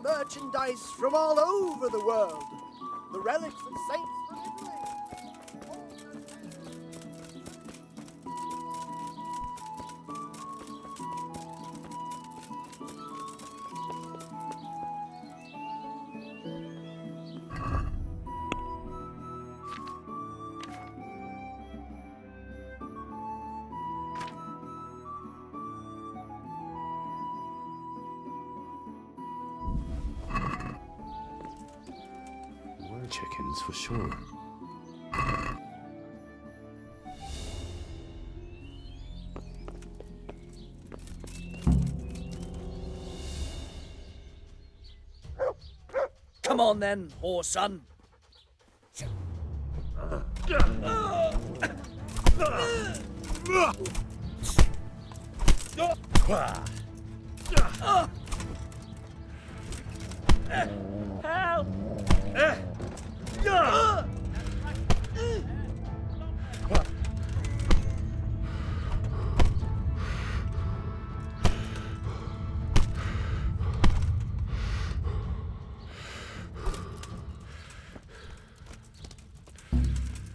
merchandise from all over the world. The relics of saints from Italy. Chickens for sure. Come on then, horse son. Help!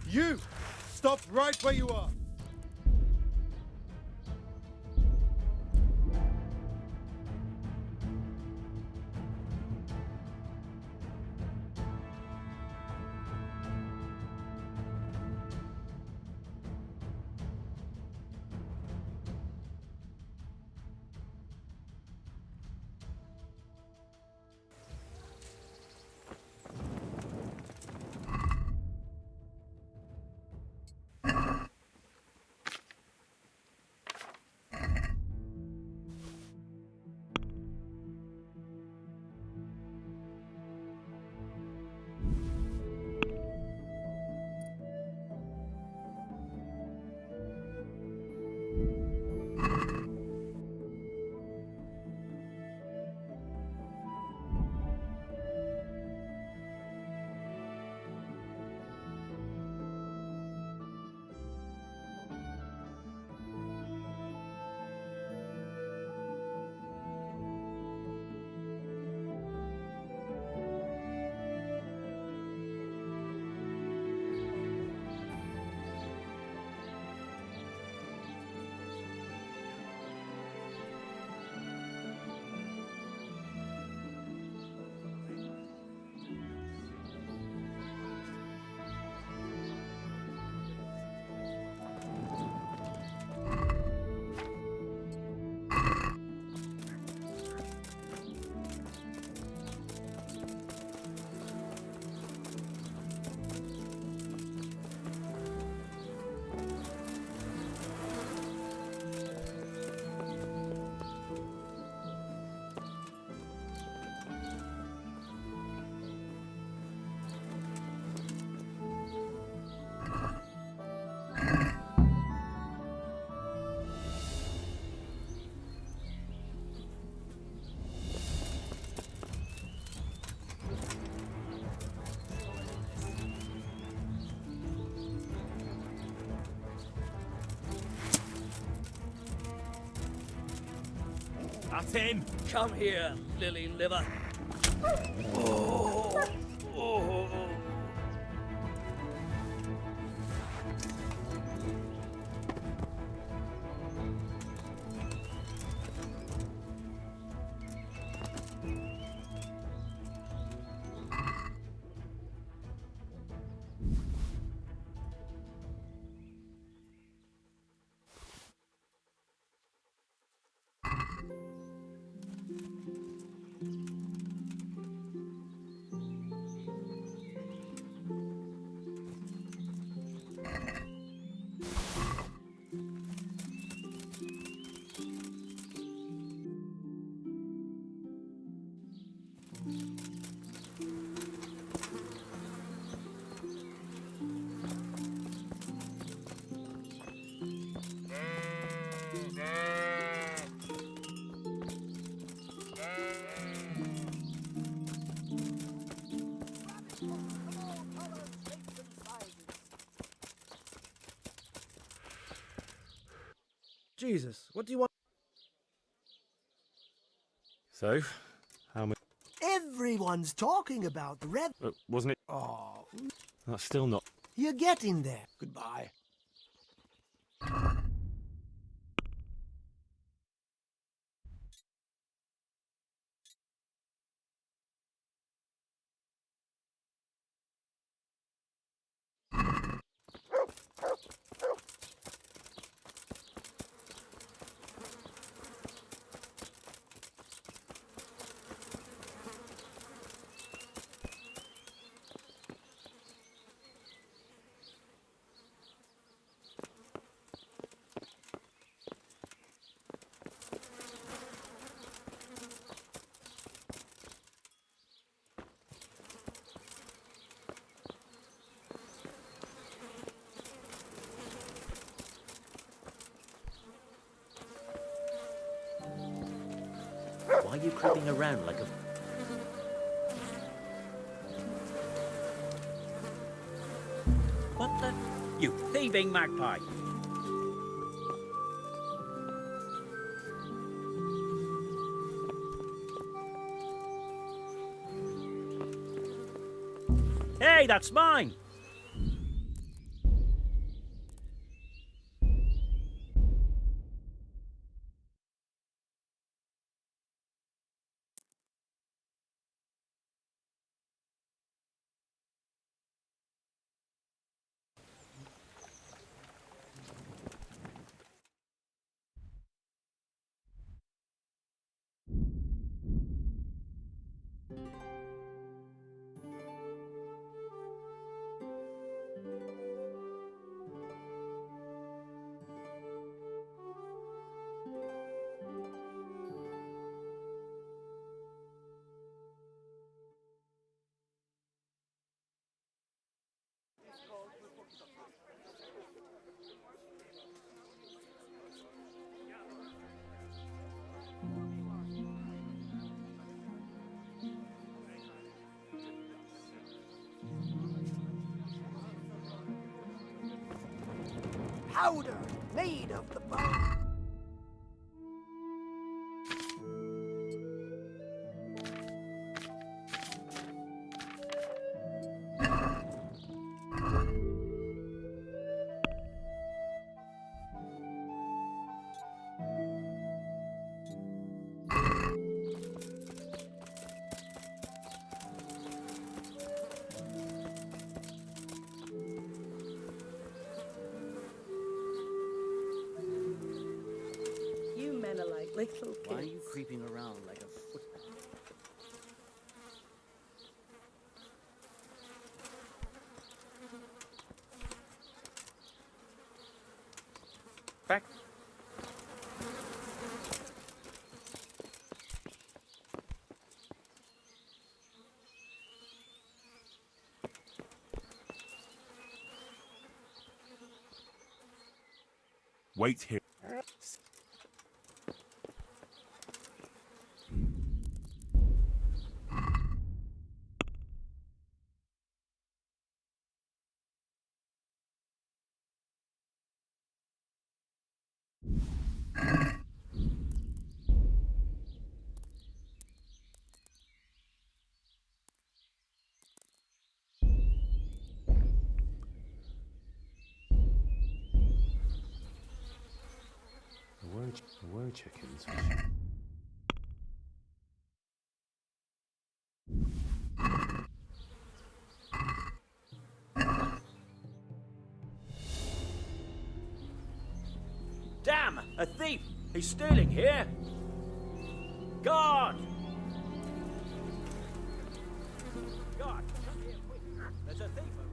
You! Stop right where you are! That's him. Come here, lily liver. Oh, oh. Jesus, what do you want? So, how many? Everyone's talking about the red. Wasn't it? Oh, That's still not. you're getting there. Goodbye. Why are you creeping around like a... What the... You thieving magpie! Hey, that's mine! Powder made of the bone. You men are like little kids. Why are you creeping around like a footman? Back. Wait here. There were chickens. Damn! A thief! He's stealing here! Guard! Guard, come here quick! There's a thief over...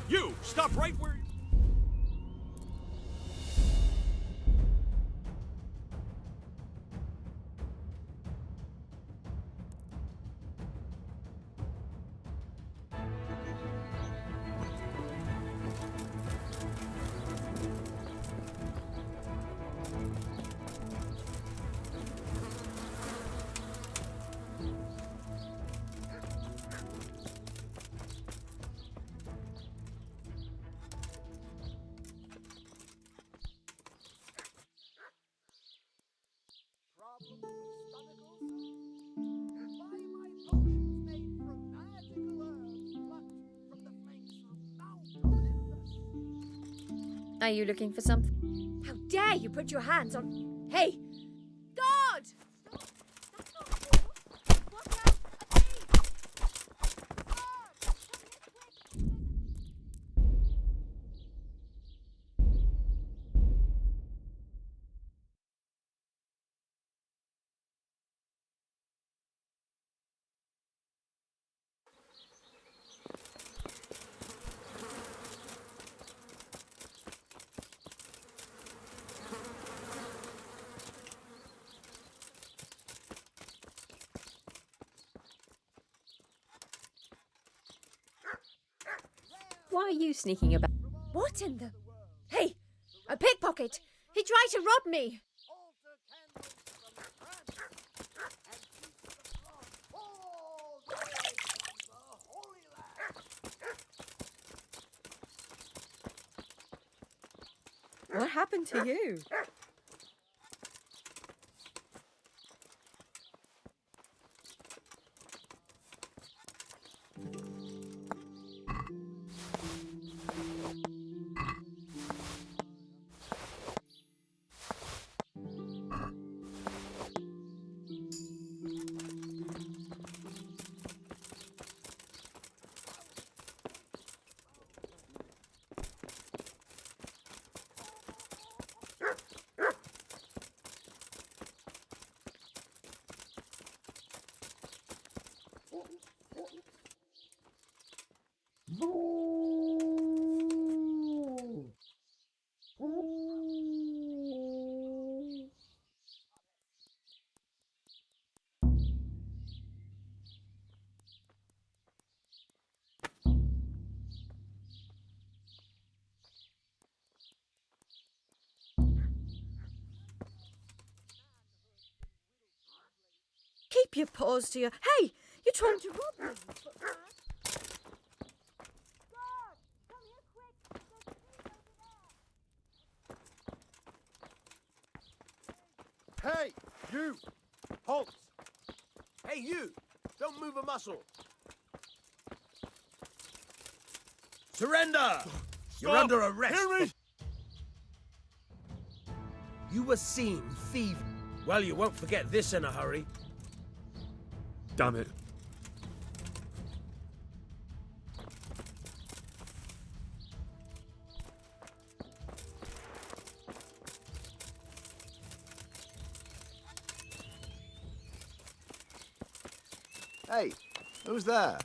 You! Stop right where... Are you looking for something? How dare you put your hands on... Hey! God! Why are you sneaking about? What in the... Hey! A pickpocket! He tried to rob me! Altar candles from France, and pieces of cloth, all the way from the Holy Land. What happened to you? Keep your paws to your... Hey! You're trying to rob me! Hey, you! Halt! Hey, you! Don't move a muscle! Surrender! You're under arrest! Hear me? You were seen thieving. Well, you won't forget this in a hurry. Damn it. Hey, who's there?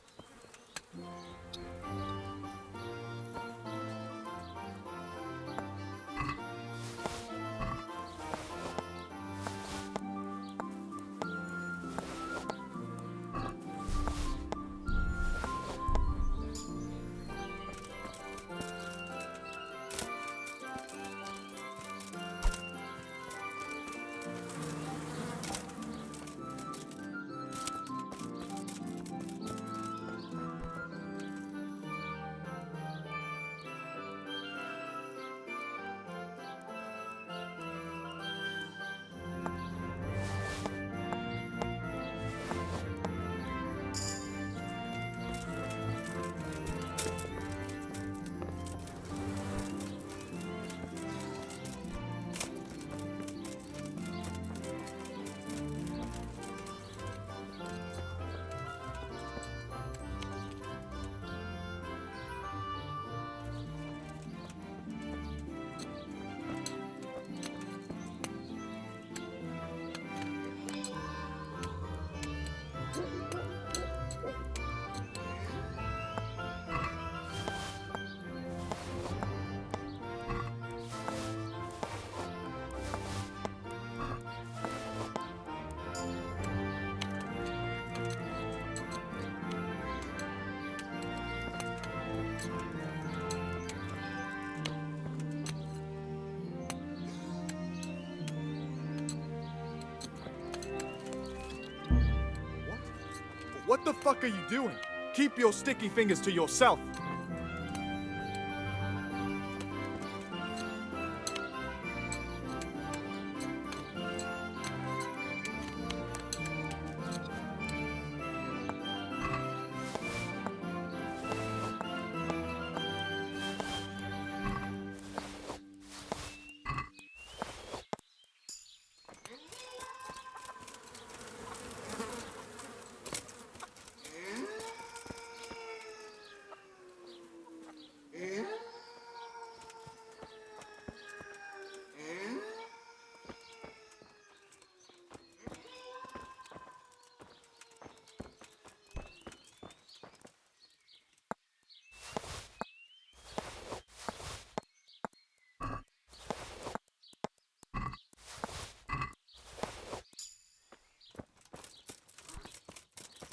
What the fuck are you doing? Keep your sticky fingers to yourself.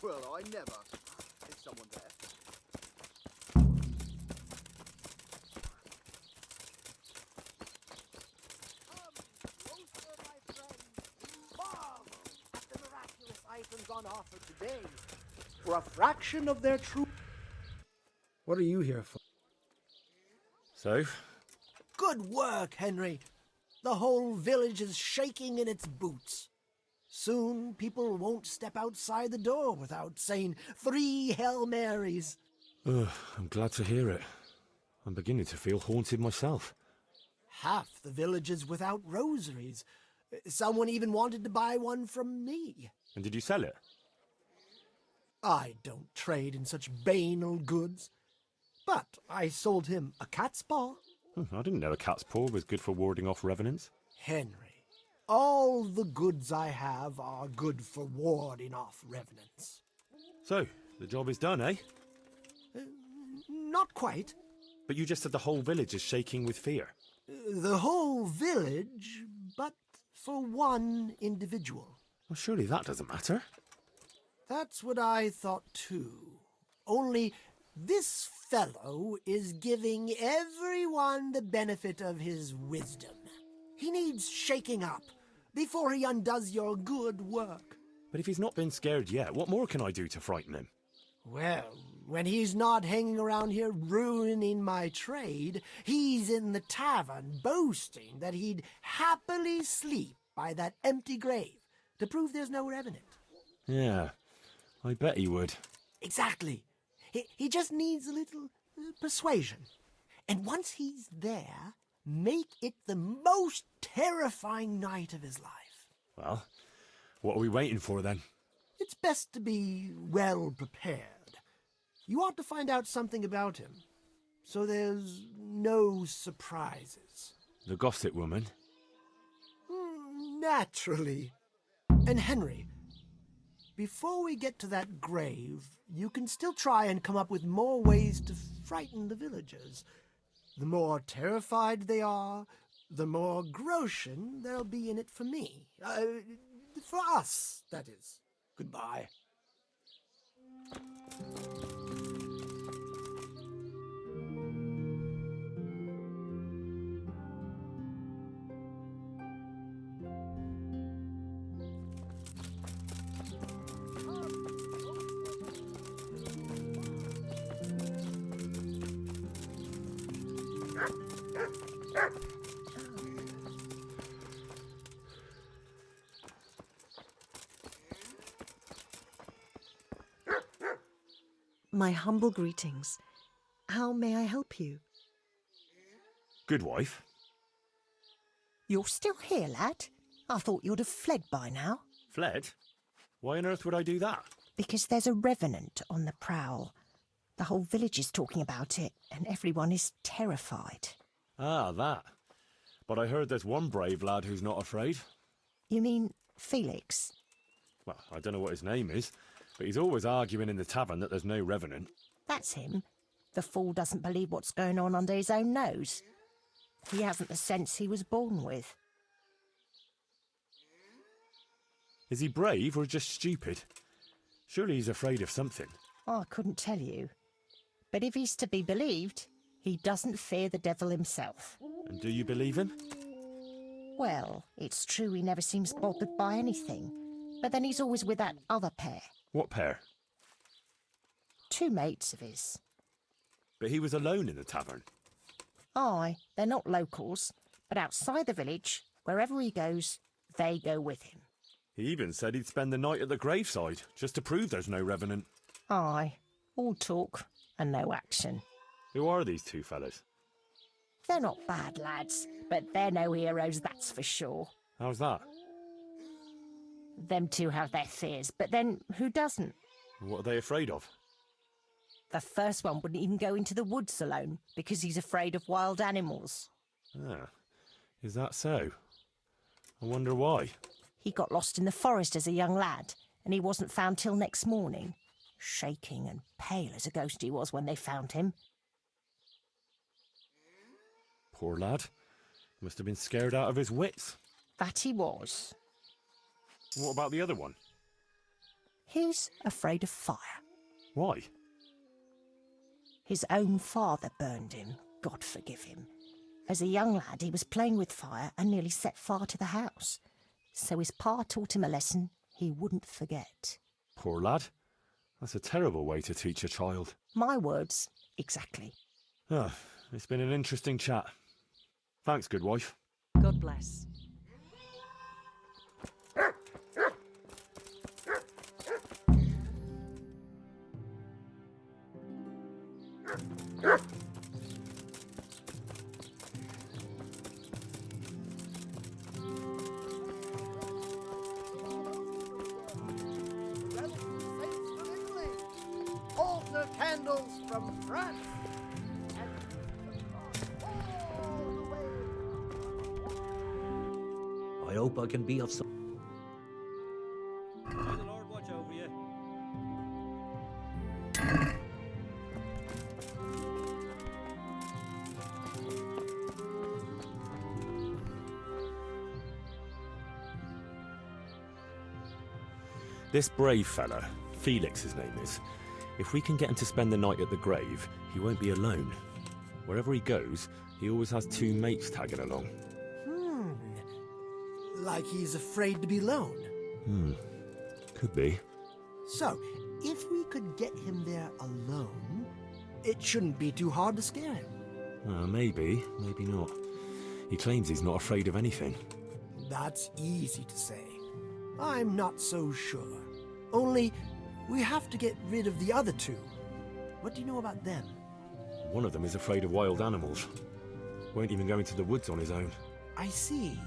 Well, I never. Is someone there? Come closer, my friends. Marvel at the miraculous items on offer today. For a fraction of their true... What are you here for? So, Good work, Henry. The whole village is shaking in its boots. Soon people won't step outside the door without saying 3 Hail Marys. Ugh, I'm glad to hear it. I'm beginning to feel haunted myself. Half the village is without rosaries. Someone even wanted to buy one from me. And did you sell it? I don't trade in such banal goods. But I sold him a cat's paw. I didn't know a cat's paw was good for warding off revenants. Henry, all the goods I have are good for warding off revenants. So, the job is done, eh? Not quite. But you just said the whole village is shaking with fear. The whole village, but for one individual. Well, surely that doesn't matter. That's what I thought too. Only this fellow is giving everyone the benefit of his wisdom. He needs shaking up before he undoes your good work. But if he's not been scared yet, what more can I do to frighten him? Well, when he's not hanging around here ruining my trade, he's in the tavern boasting that he'd happily sleep by that empty grave to prove there's no revenant. Yeah, I bet he would. Exactly. He just needs a little persuasion. And once he's there, make it the most terrifying night of his life. Well, what are we waiting for then? It's best to be well prepared. You ought to find out something about him, so there's no surprises. The gossip woman? Naturally. And Henry, before we get to that grave, you can still try and come up with more ways to frighten the villagers. The more terrified they are, the more groschen there'll be in it for me. For us, that is. Goodbye. My humble greetings. How may I help you? Good wife. You're still here, lad? I thought you'd have fled by now. Fled? Why on earth would I do that? Because there's a revenant on the prowl. The whole village is talking about it, and everyone is terrified. Ah, that. But I heard there's one brave lad who's not afraid. You mean Felix? Well, I don't know what his name is, but he's always arguing in the tavern that there's no revenant. That's him. The fool doesn't believe what's going on under his own nose. He hasn't the sense he was born with. Is he brave or just stupid? Surely he's afraid of something. I couldn't tell you. But if he's to be believed, he doesn't fear the devil himself. And do you believe him? Well, it's true he never seems bothered by anything. But then he's always with that other pair. What pair? 2 mates of his. But he was alone in the tavern. Aye, they're not locals, but outside the village, wherever he goes, they go with him. He even said he'd spend the night at the graveside, just to prove there's no revenant. Aye, all talk and no action. Who are these 2 fellas? They're not bad lads, but they're no heroes, that's for sure. How's that? Them 2 have their fears, but then who doesn't? What are they afraid of? The first one wouldn't even go into the woods alone, because he's afraid of wild animals. Ah, is that so? I wonder why. He got lost in the forest as a young lad, and he wasn't found till next morning. Shaking and pale as a ghost he was when they found him. Poor lad. Must have been scared out of his wits. That he was. What about the other one? He's afraid of fire. Why? His own father burned him, God forgive him. As a young lad, he was playing with fire and nearly set fire to the house. So his pa taught him a lesson he wouldn't forget. Poor lad. That's a terrible way to teach a child. My words, exactly. Ah, it's been an interesting chat. Thanks, good wife. God bless. Altar candles from France. And all the way. I hope I can be of some. May the Lord watch over you. This brave fella, Felix his name is, if we can get him to spend the night at the grave, he won't be alone. Wherever he goes, he always has 2 mates tagging along. Like he's afraid to be alone. Could be. So, if we could get him there alone, it shouldn't be too hard to scare him. Maybe, maybe not. He claims he's not afraid of anything. That's easy to say. I'm not so sure. Only, we have to get rid of the other 2. What do you know about them? One of them is afraid of wild animals. Won't even go into the woods on his own. I see.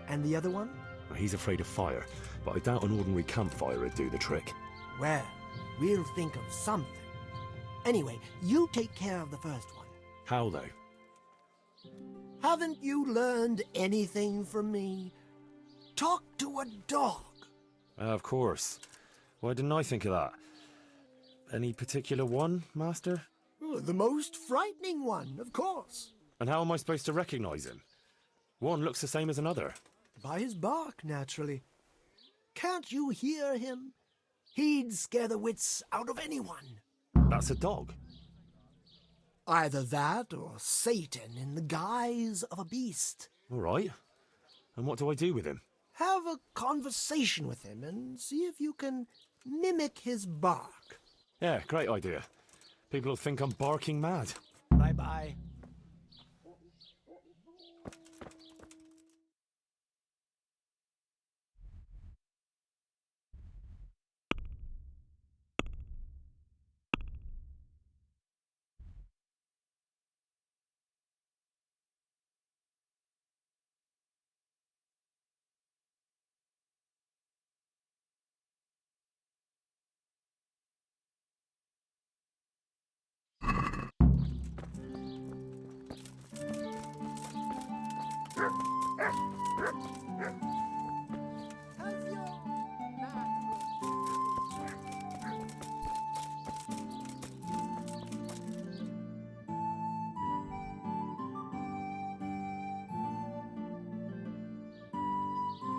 And the other one? He's afraid of fire, but I doubt an ordinary campfire would do the trick. Well, we'll think of something. Anyway, you take care of the first one. How, though? Haven't you learned anything from me? Talk to a dog. Of course. Why didn't I think of that? Any particular one, Master? The most frightening one, of course. And how am I supposed to recognise him? One looks the same as another. By his bark, naturally. Can't you hear him? He'd scare the wits out of anyone. That's a dog. Either that or Satan in the guise of a beast. All right. And what do I do with him? Have a conversation with him and see if you can mimic his bark. Yeah, great idea. People will think I'm barking mad. Bye-bye.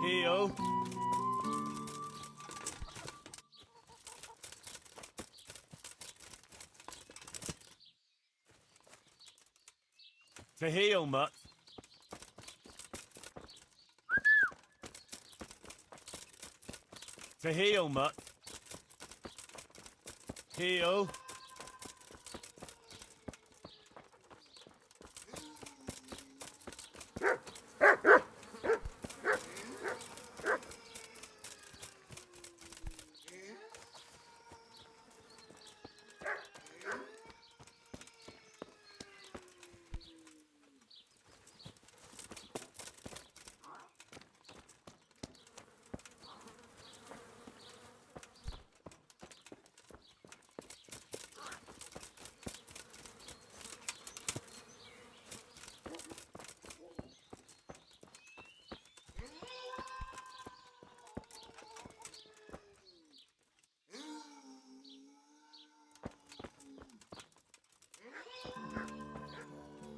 Heel. To heel, mutt. To heel, mutt. Heel.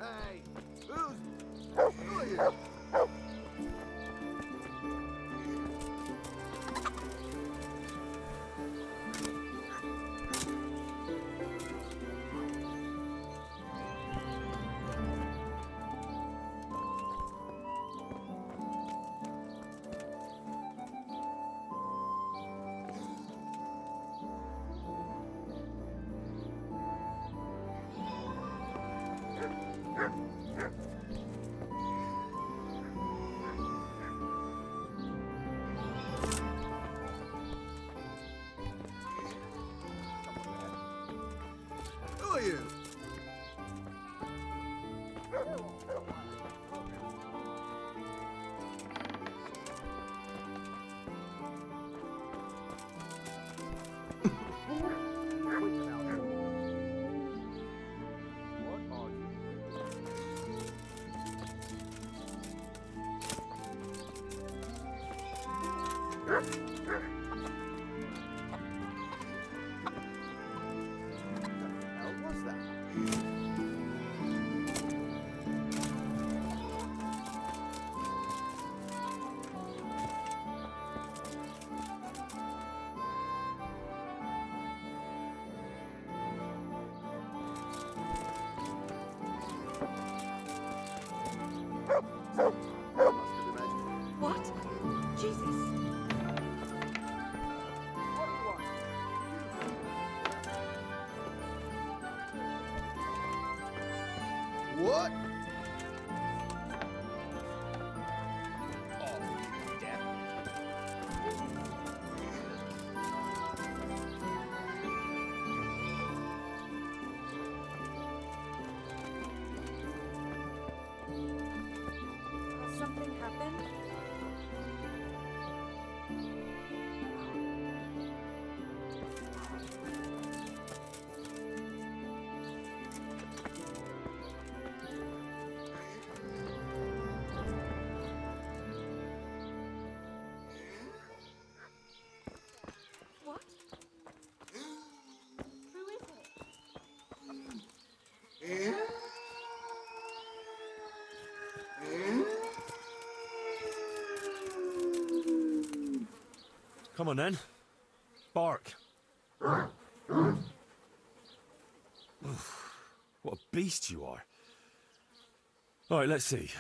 Hey, who are you? you? What? Jesus. What? Has something happened? What? Who is it? Come on then. Bark. What a beast you are. All right, let's see.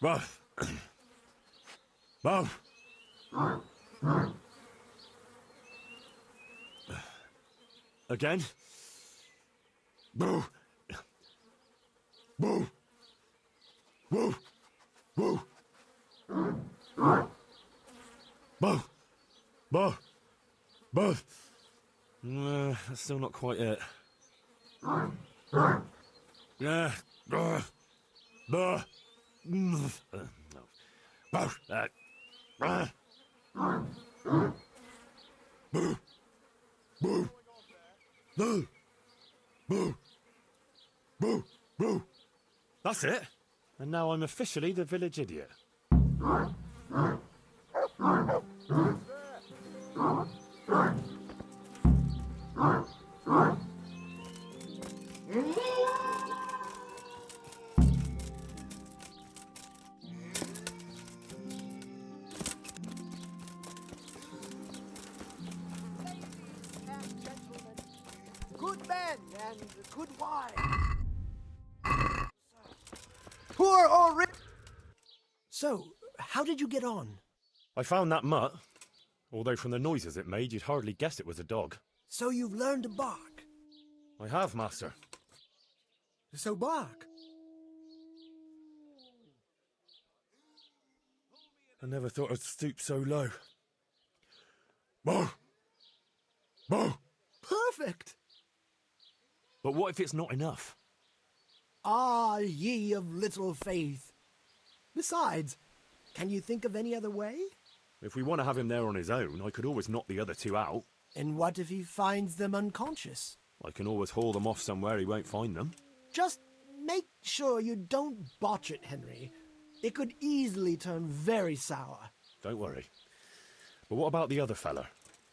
Ruff. Ruff. Again. Boo. Boo. Woo. Woo. Boo. Boo. Boo. That's still not quite it. Yeah. Boo. Boo. No. Boo. Boo. Boo. Boo. Boo. Boo. Boo. That's it. And now I'm officially the village idiot. Good men and good wine. Poor or So, how did you get on? I found that mutt. Although from the noises it made, you'd hardly guess it was a dog. So you've learned to bark. I have, master. So bark. I never thought I'd stoop so low. Bow! Bow! Perfect. But what if it's not enough? Ah, ye of little faith. Besides, can you think of any other way? If we want to have him there on his own, I could always knock the other two out. And what if he finds them unconscious? I can always haul them off somewhere he won't find them. Just make sure you don't botch it, Henry. It could easily turn very sour. Don't worry. But what about the other fella?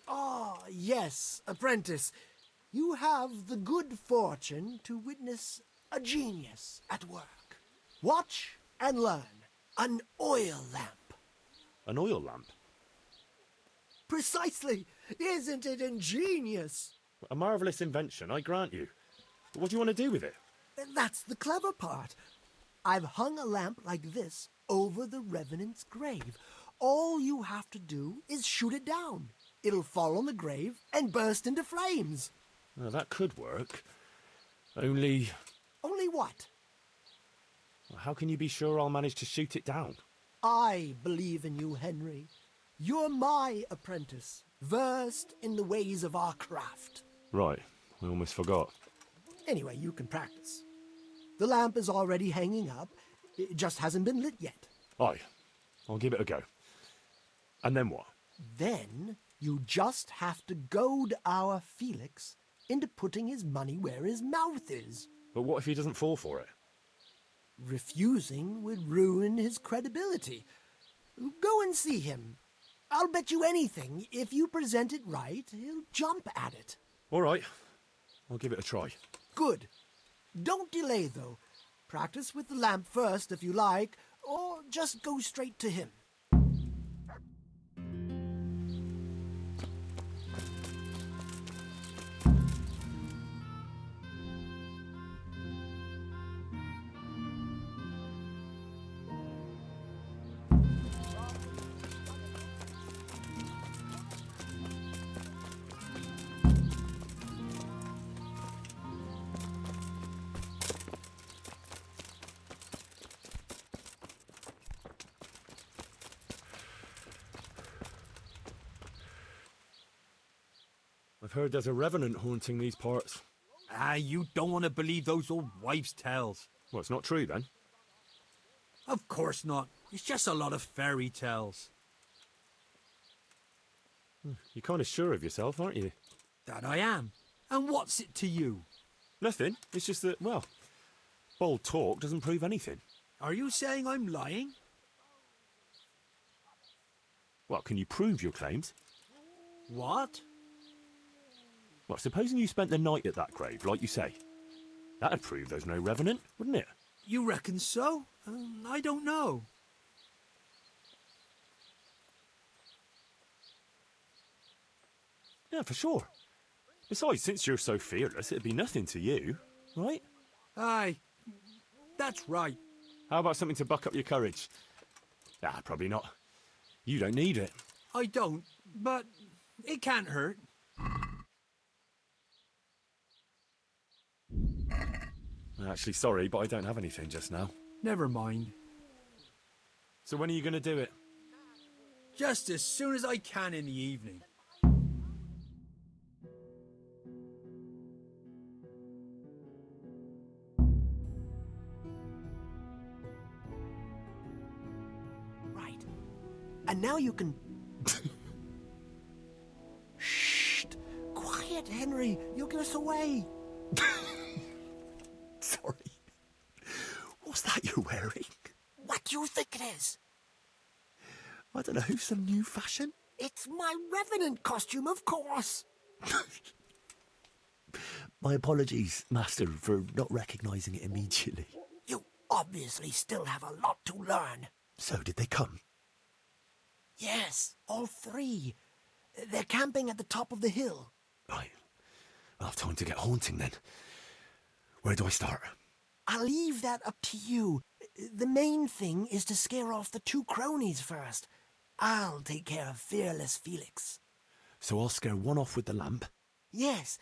Ah, yes, apprentice. You have the good fortune to witness a genius at work. Watch and learn. An oil lamp. An oil lamp? Precisely. Isn't it ingenious? A marvellous invention, I grant you. But what do you want to do with it? That's the clever part. I've hung a lamp like this over the Revenant's grave. All you have to do is shoot it down. It'll fall on the grave and burst into flames. Well, that could work. Only... Only what? How can you be sure I'll manage to shoot it down? I believe in you, Henry. You're my apprentice, versed in the ways of our craft. Right. I almost forgot. Anyway, you can practice. The lamp is already hanging up. It just hasn't been lit yet. Aye, I'll give it a go. And then what? Then you just have to goad our Felix into putting his money where his mouth is. But what if he doesn't fall for it? Refusing would ruin his credibility. Go and see him. I'll bet you anything, if you present it right, he'll jump at it. All right, I'll give it a try. Good. Don't delay, though. Practice with the lamp first, if you like, or just go straight to him. I've heard there's a revenant haunting these parts. Ah, you don't want to believe those old wives' tales. Well, it's not true then. Of course not. It's just a lot of fairy tales. You're kind of sure of yourself, aren't you? That I am. And what's it to you? Nothing. It's just that, well, bold talk doesn't prove anything. Are you saying I'm lying? Well, can you prove your claims? What? Well, supposing you spent the night at that grave, like you say. That'd prove there's no revenant, wouldn't it? You reckon so? I don't know. Yeah, for sure. Besides, since you're so fearless, it'd be nothing to you, right? Aye, that's right. How about something to buck up your courage? Ah, probably not. You don't need it. I don't, but it can't hurt. Actually, sorry, but I don't have anything just now. Never mind. So when are you going to do it? Just as soon as I can in the evening. Right. And now you can... Shh! Quiet, Henry. You'll get us away. Sorry. What's that you're wearing? What do you think it is? I don't know, some new fashion? It's my revenant costume, of course. My apologies, Master, for not recognising it immediately. You obviously still have a lot to learn. So, did they come? Yes, all three. They're camping at the top of the hill. Right. I'll have time to get haunting then. Where do I start? I'll leave that up to you. The main thing is to scare off the two cronies first. I'll take care of fearless Felix. So I'll scare one off with the lamp? Yes,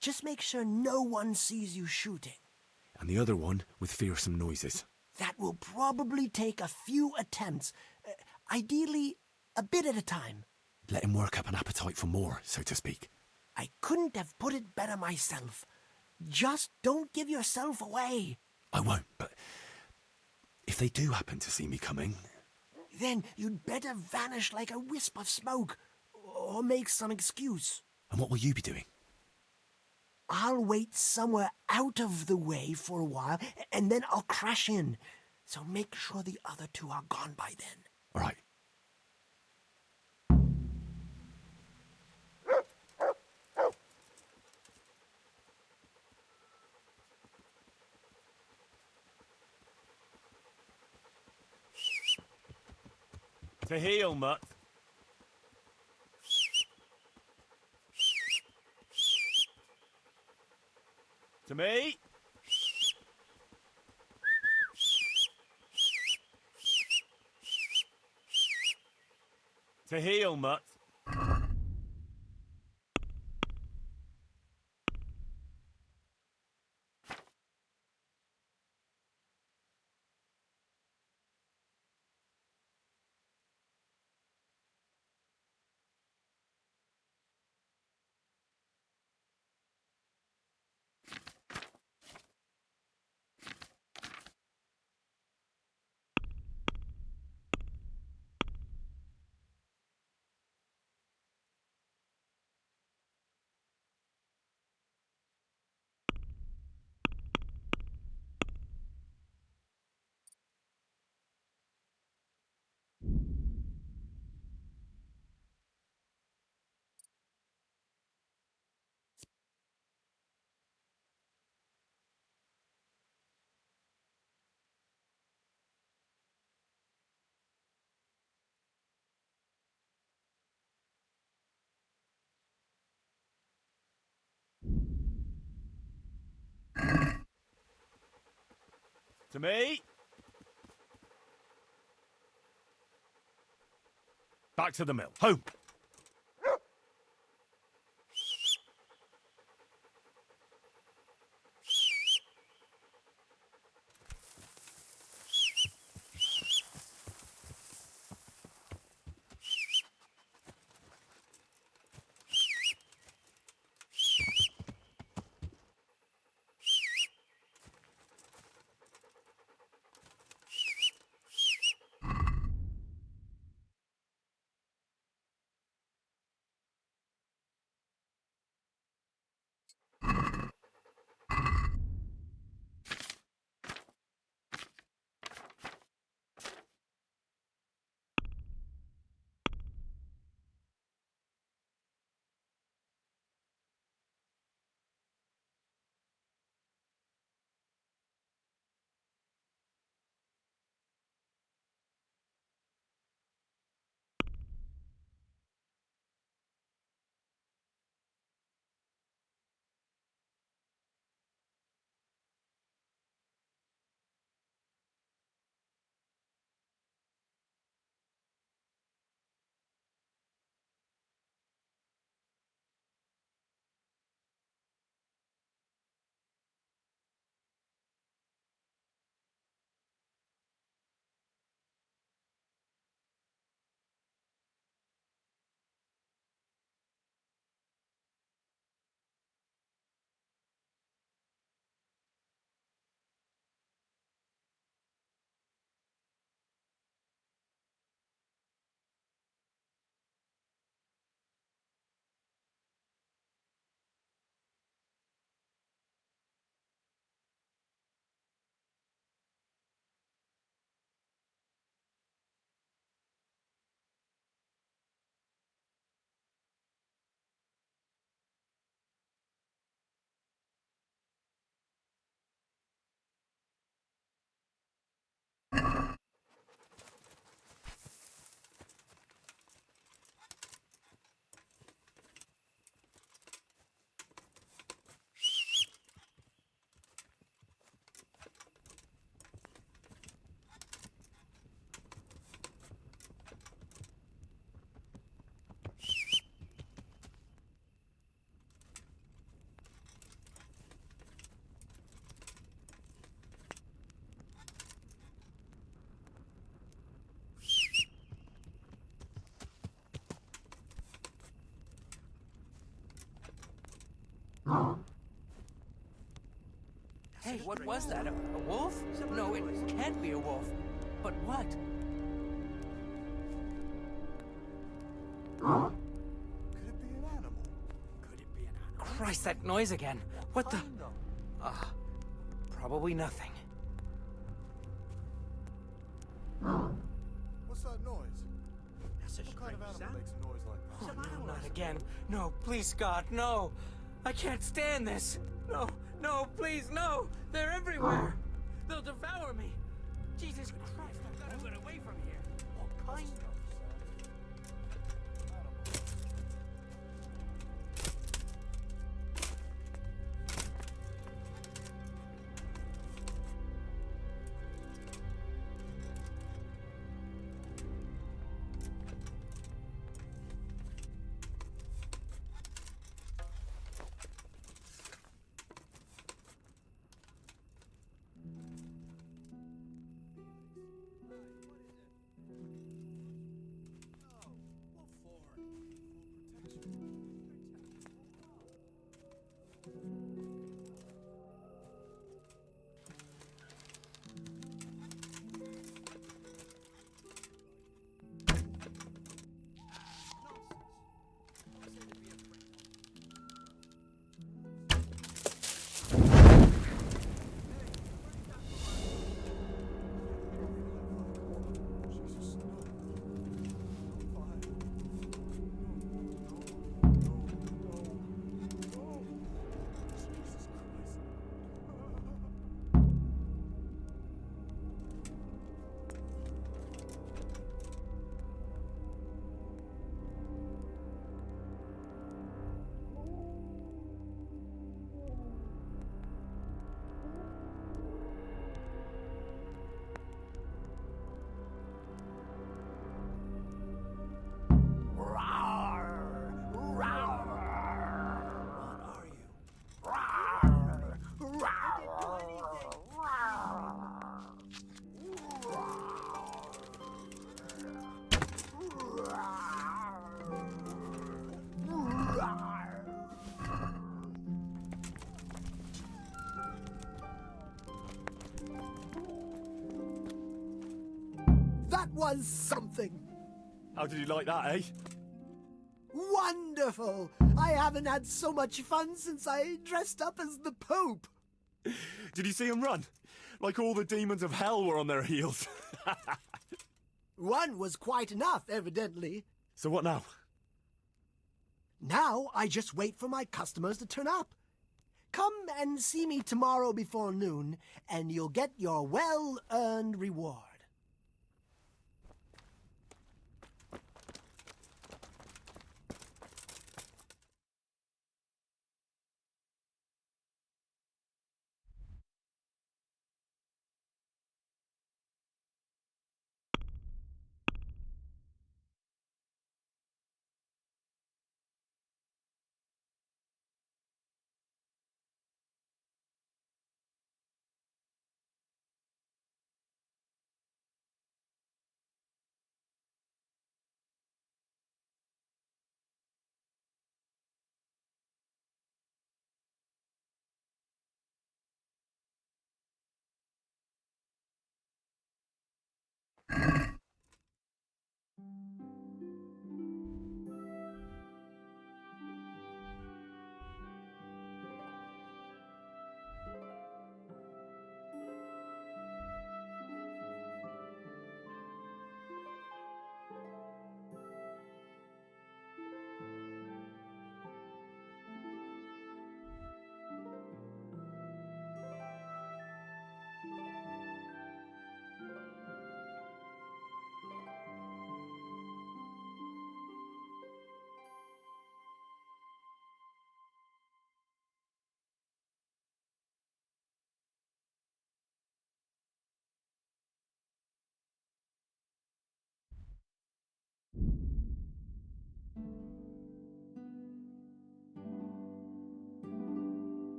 just make sure no one sees you shooting. And the other one with fearsome noises? That will probably take a few attempts. Ideally, a bit at a time. Let him work up an appetite for more, so to speak. I couldn't have put it better myself. Just don't give yourself away. I won't, but if they do happen to see me coming... Then you'd better vanish like a wisp of smoke, or make some excuse. And what will you be doing? I'll wait somewhere out of the way for a while, and then I'll crash in. So make sure the other two are gone by then. All right. To heel, mutt. To me. To heel, mutt. To me. Back to the mill. Home. Hey, what was that? A wolf? No, it can't be a wolf. But what? Could it be an animal? Could it be an animal? Christ, that noise again. What the? Probably nothing. What's that noise? That's a What kind of animal sound. makes a noise like that? Oh, no, not again. No, please, God, no. I can't stand this. No, no, please, no. They're everywhere. They'll devour me. Jesus Christ, I've got to get away from here. All kinds of. That was something. How did you like that, eh? Wonderful! I haven't had so much fun since I dressed up as the Pope. Did you see him run? Like all the demons of hell were on their heels. One was quite enough, evidently. So what now? Now I just wait for my customers to turn up. Come and see me tomorrow before noon, and you'll get your well-earned reward.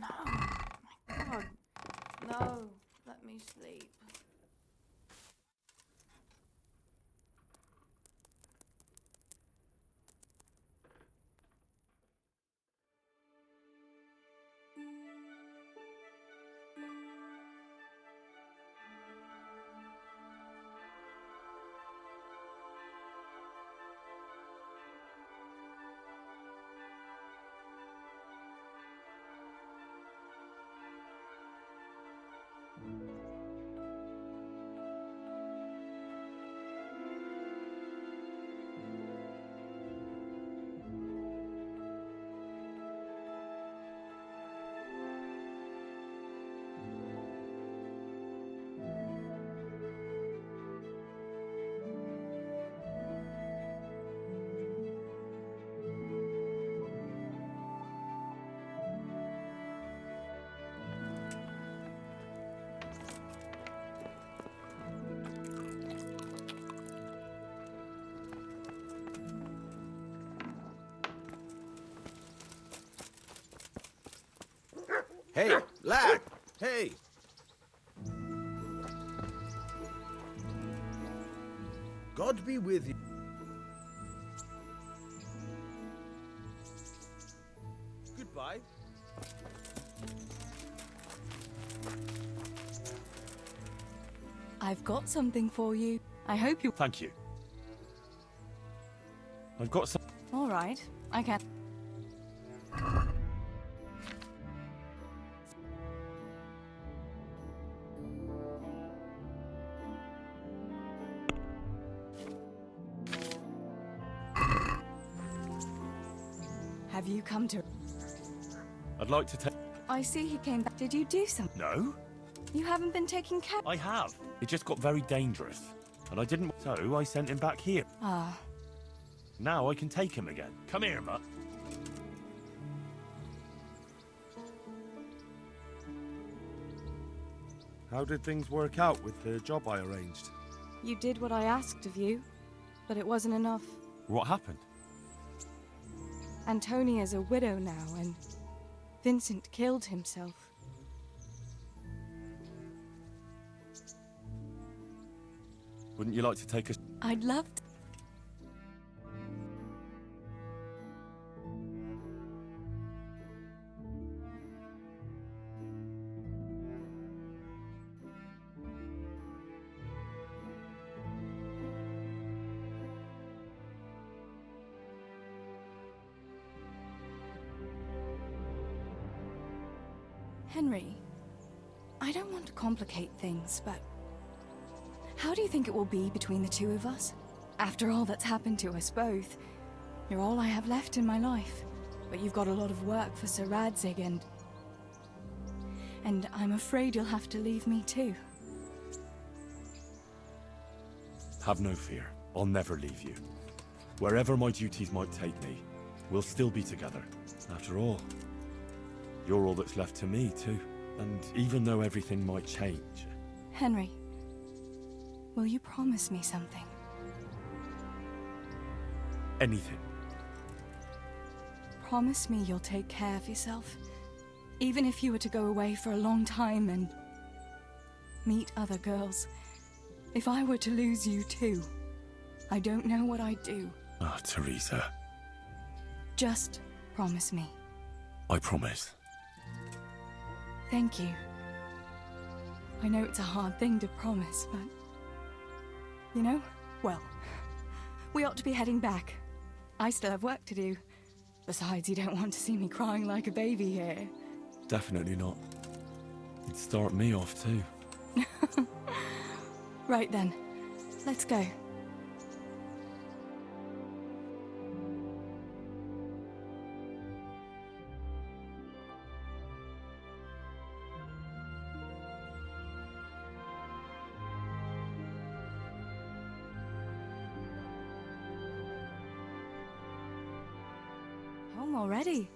No. My God. No. Let me sleep. Hey, lad! Hey! God be with you. Goodbye. I've got something for you. I hope you... Thank you. I've got some... All right. I can... Have you come to... I'd like to take... I see he came back. Did you do something? No? You haven't been taking care... I have. It just got very dangerous. And I didn't... So I sent him back here. Ah. Now I can take him again. Come here, Mutt. How did things work out with the job I arranged? You did what I asked of you, but it wasn't enough. What happened? Antonia's a widow now, and Vincent killed himself. Wouldn't you like to take a... I'd love to. Henry, I don't want to complicate things, but how do you think it will be between the two of us? After all that's happened to us both, you're all I have left in my life. But you've got a lot of work for Sir Radzig and I'm afraid you'll have to leave me too. Have no fear. I'll never leave you. Wherever my duties might take me, we'll still be together. After all, you're all that's left to me too. And even though everything might change... Henry, will you promise me something? Anything. Promise me you'll take care of yourself. Even if you were to go away for a long time and meet other girls. If I were to lose you too, I don't know what I'd do. Ah, Teresa. Just promise me. I promise. Thank you. I know it's a hard thing to promise, but... You know, well, we ought to be heading back. I still have work to do. Besides, you don't want to see me crying like a baby here. Definitely not. It'd start me off too. Right then, let's go. Home already.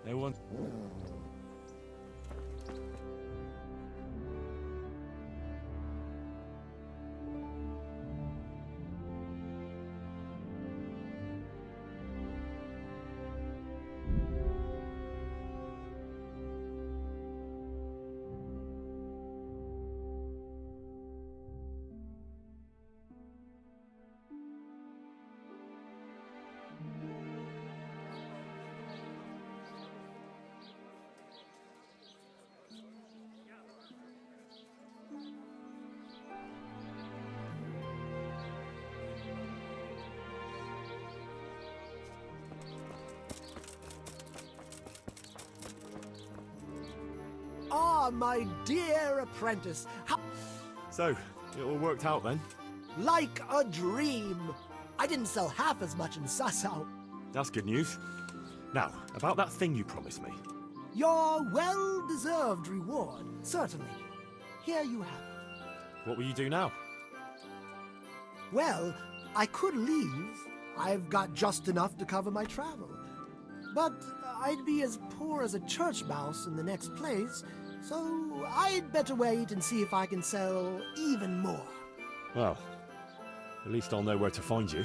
No one... Ah, my dear apprentice. How... So, it all worked out then? Like a dream. I didn't sell half as much in Sasau. That's good news. Now, about that thing you promised me. Your well-deserved reward, certainly. Here you have it. What will you do now? Well, I could leave. I've got just enough to cover my travel. But I'd be as poor as a church mouse in the next place, so I'd better wait and see if I can sell even more. Well, at least I'll know where to find you.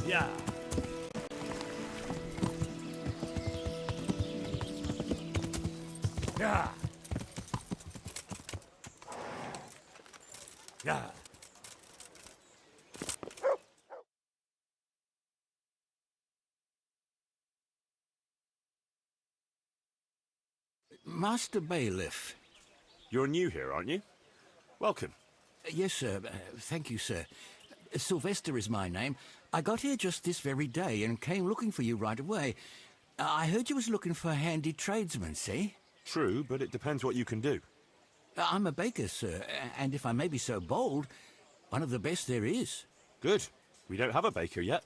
Yeah. Yeah. Yeah. Master Bailiff. You're new here, aren't you? Welcome. Yes, sir. Thank you, sir. Sylvester is my name. I got here just this very day and came looking for you right away. I heard you was looking for handy tradesmen, see? True, but it depends what you can do. I'm a baker, sir, and if I may be so bold, one of the best there is. Good. We don't have a baker yet.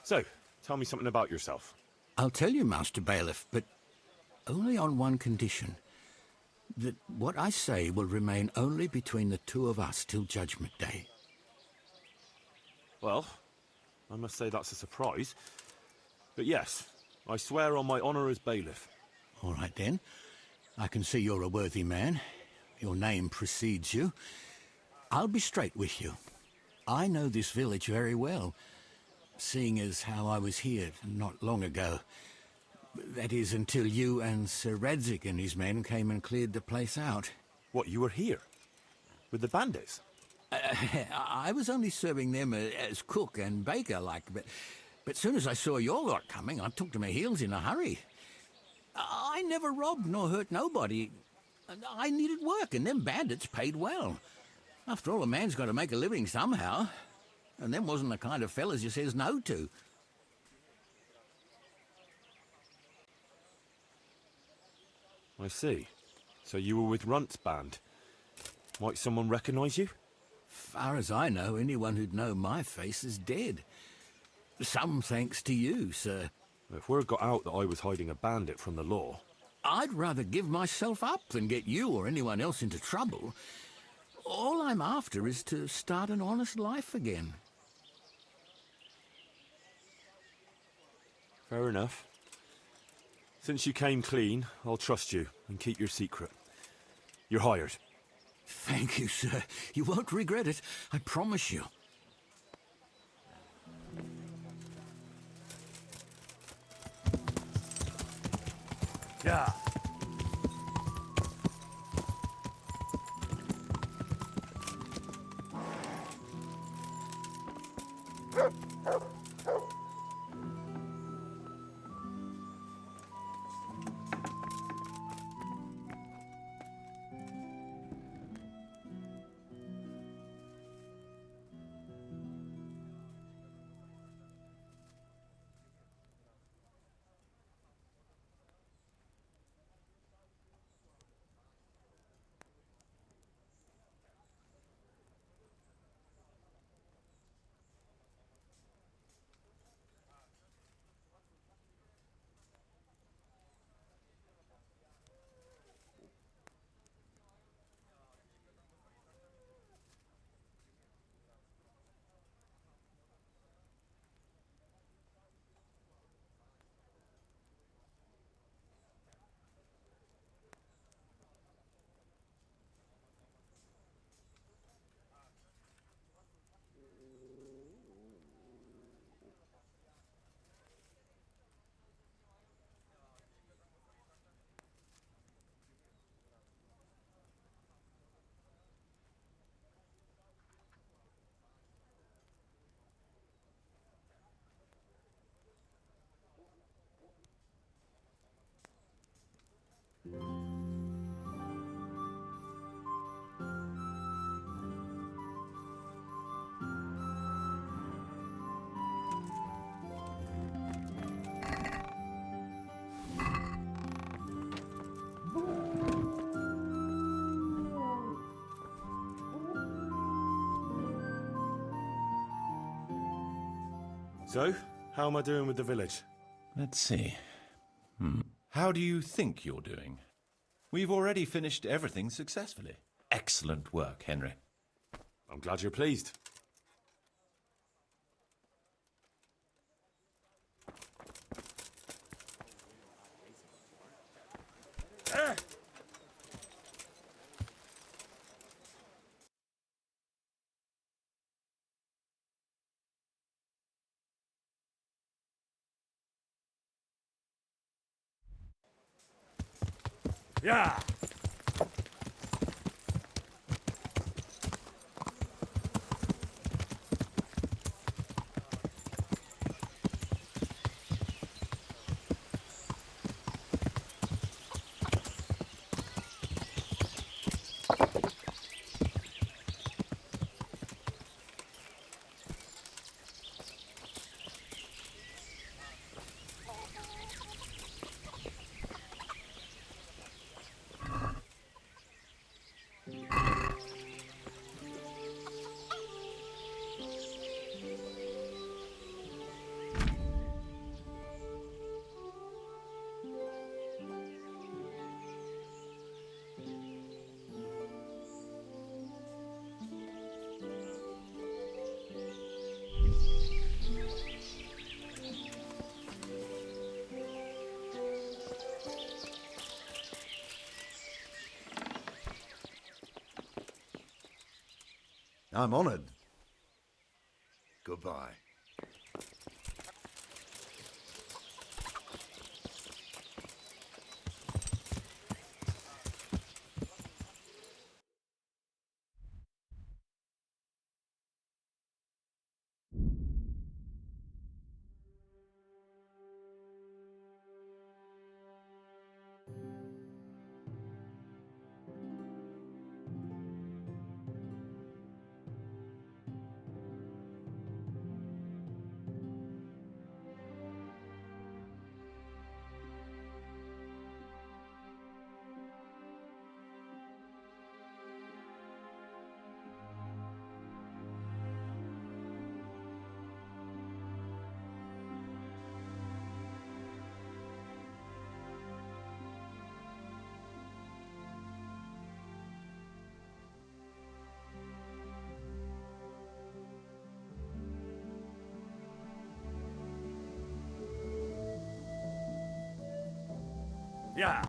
So, tell me something about yourself. I'll tell you, Master Bailiff, but only on one condition. That what I say will remain only between the two of us till Judgment Day. Well, I must say that's a surprise. But yes, I swear on my honour as bailiff. All right, then. I can see you're a worthy man. Your name precedes you. I'll be straight with you. I know this village very well, seeing as how I was here not long ago. That is, until you and Sir Radzig and his men came and cleared the place out. What, you were here? With the bandits? I was only serving them as cook and baker, like, but soon as I saw your lot coming, I took to my heels in a hurry. I never robbed nor hurt nobody. I needed work, and them bandits paid well. After all, a man's got to make a living somehow, and them wasn't the kind of fellas you says no to. I see. So you were with Runt's band. Might someone recognise you? Far as I know, anyone who'd know my face is dead. Some thanks to you, sir. If word got out that I was hiding a bandit from the law... I'd rather give myself up than get you or anyone else into trouble. All I'm after is to start an honest life again. Fair enough. Since you came clean, I'll trust you and keep your secret. You're hired. Thank you, sir. You won't regret it, I promise you. Yeah. So, how am I doing with the village? Let's see. How do you think you're doing? We've already finished everything successfully. Excellent work, Henry. I'm glad you're pleased. Yeah. I'm honored. Goodbye. Yeah.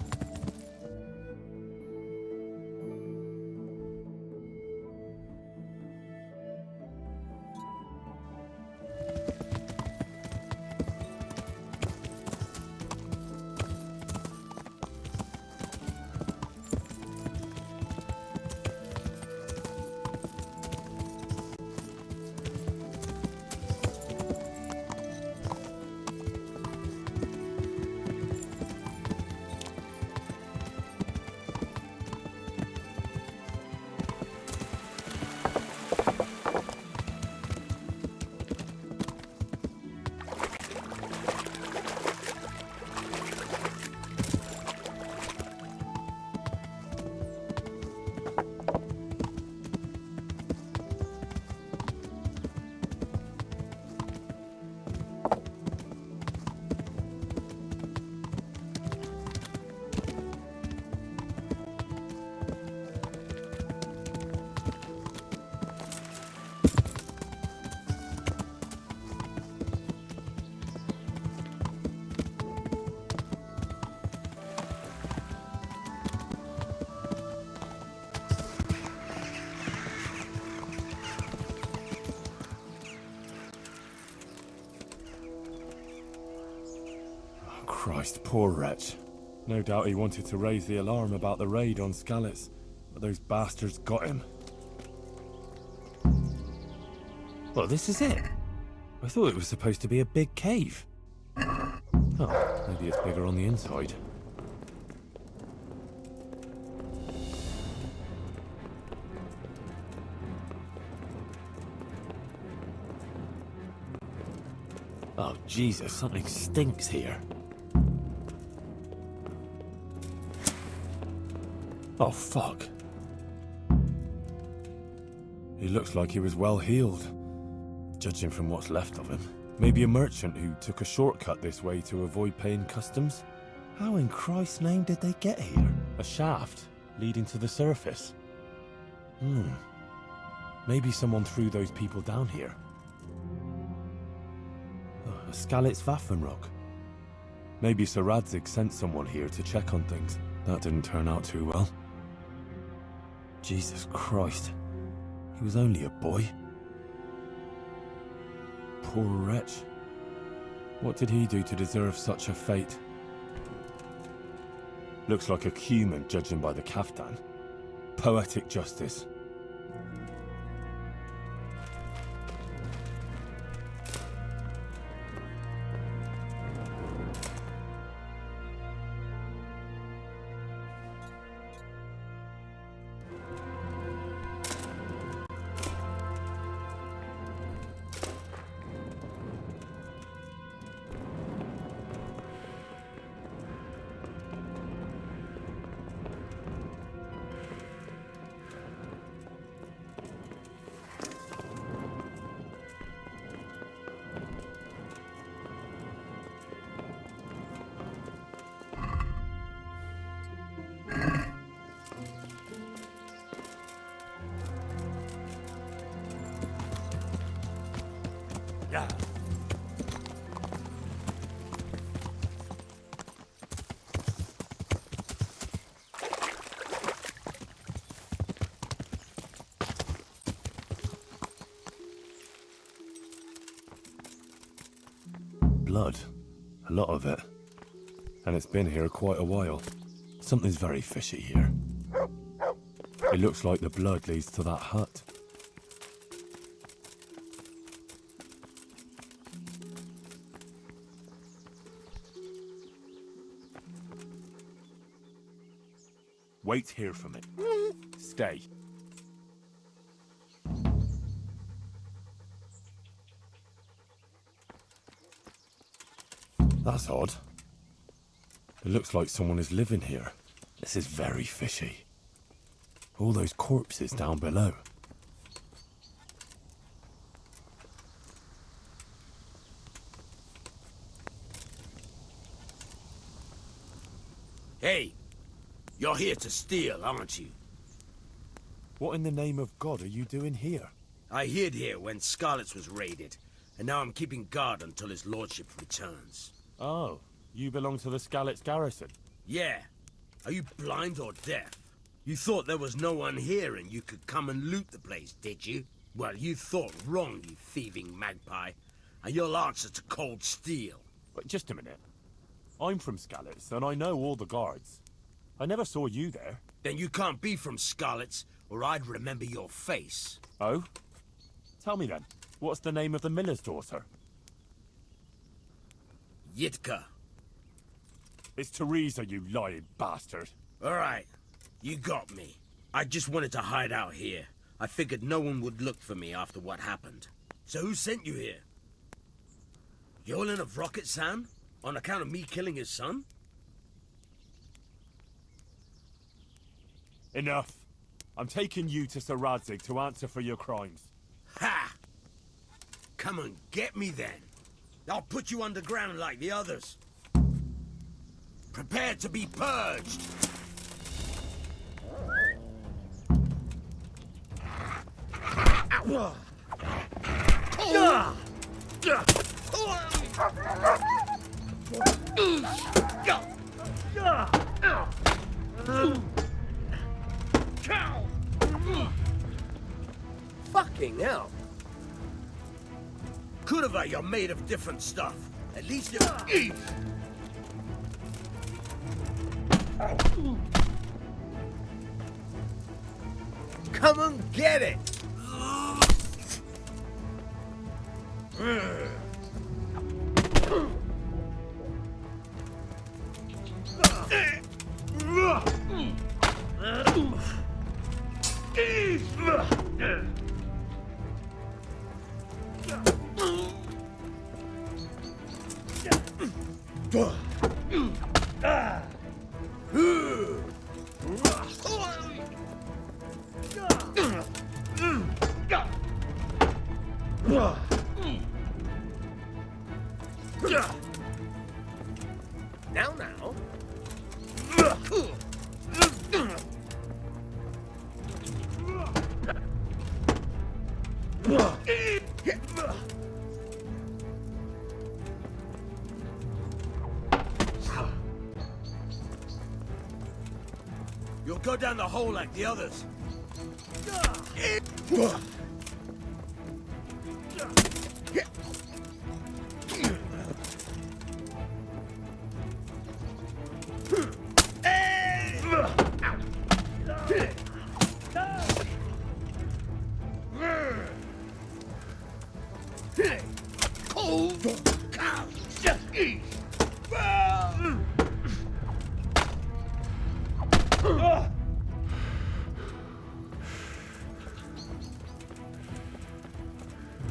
Christ, poor wretch. No doubt he wanted to raise the alarm about the raid on Skalitz, but those bastards got him. Well, this is it. I thought it was supposed to be a big cave. Oh, maybe it's bigger on the inside. Oh, Jesus, something stinks here. Oh, fuck. He looks like he was well healed, judging from what's left of him. Maybe a merchant who took a shortcut this way to avoid paying customs? How in Christ's name did they get here? A shaft leading to the surface? Maybe someone threw those people down here. A Skalitz Waffenrock. Maybe Sir Radzig sent someone here to check on things. That didn't turn out too well. Jesus Christ. He was only a boy. Poor wretch. What did he do to deserve such a fate? Looks like a human, judging by the kaftan. Poetic justice. Blood. A lot of it. And it's been here quite a while. Something's very fishy here. It looks like the blood leads to that hut. Wait here for me. Stay. That's odd. It looks like someone is living here. This is very fishy. All those corpses down below. Hey, you're here to steal, aren't you? What in the name of God are you doing here? I hid here when Scarlet's was raided, and now I'm keeping guard until his lordship returns. Oh, you belong to the Skalitz garrison? Yeah. Are you blind or deaf? You thought there was no one here and you could come and loot the place, did you? Well, you thought wrong, you thieving magpie. And you'll answer to cold steel. But just a minute. I'm from Skalitz, and I know all the guards. I never saw you there. Then you can't be from Scarlet's, or I'd remember your face. Oh? Tell me then, what's the name of the miller's daughter? Yitka. It's Teresa, you lying bastard. All right, you got me. I just wanted to hide out here. I figured no one would look for me after what happened. So who sent you here? Yolen of Rocket-san? On account of me killing his son? Enough. I'm taking you to Sir Radzig to answer for your crimes. Ha! Come and get me then. I'll put you underground like the others. Prepare to be purged. Fucking hell. Kurva, you're made of different stuff. At least you're... Come and get it! Now. You'll go down the hole like the others.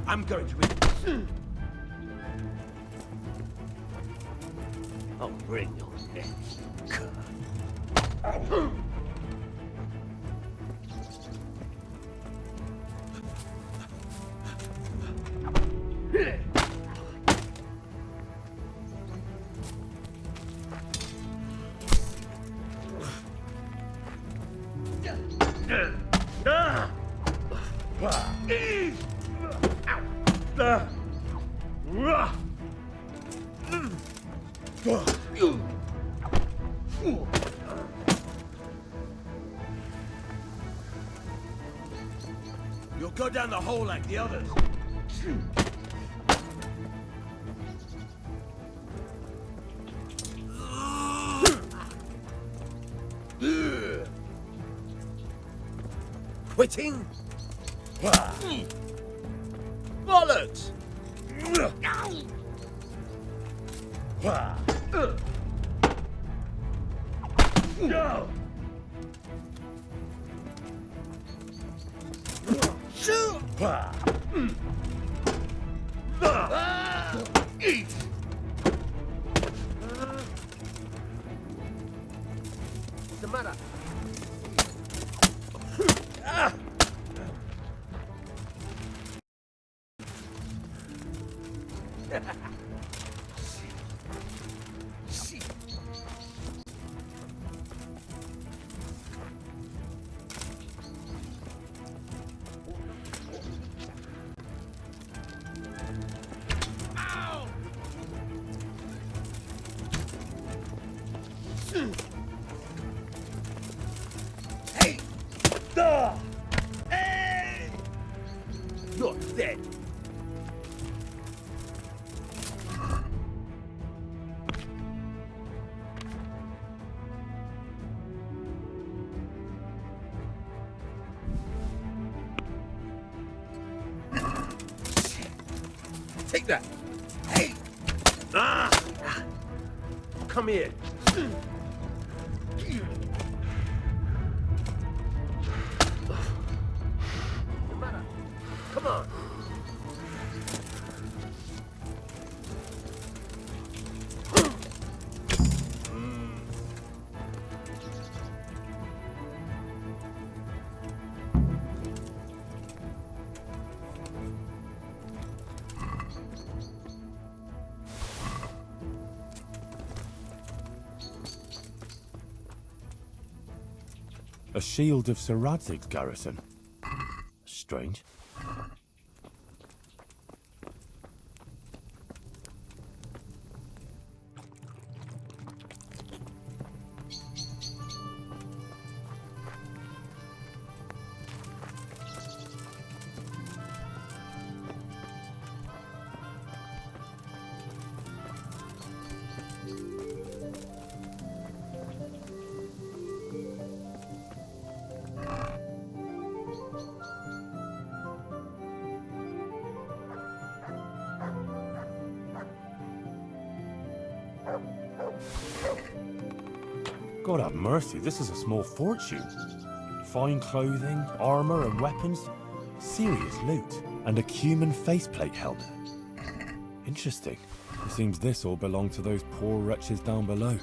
I'm going to... I'll bring your neck, cur. You'll go down the hole like the others. Quitting? Bollocks! Go! Shoot! Eat! What's the matter? Hey! Hey! You're dead. Take that. Hey! Come here. No matter. Come on. A shield of Sir Radzig's garrison. Strange. God have mercy, this is a small fortune. Fine clothing, armor and weapons. Serious loot. And a cumin faceplate helmet. Interesting. It seems this all belonged to those poor wretches down below.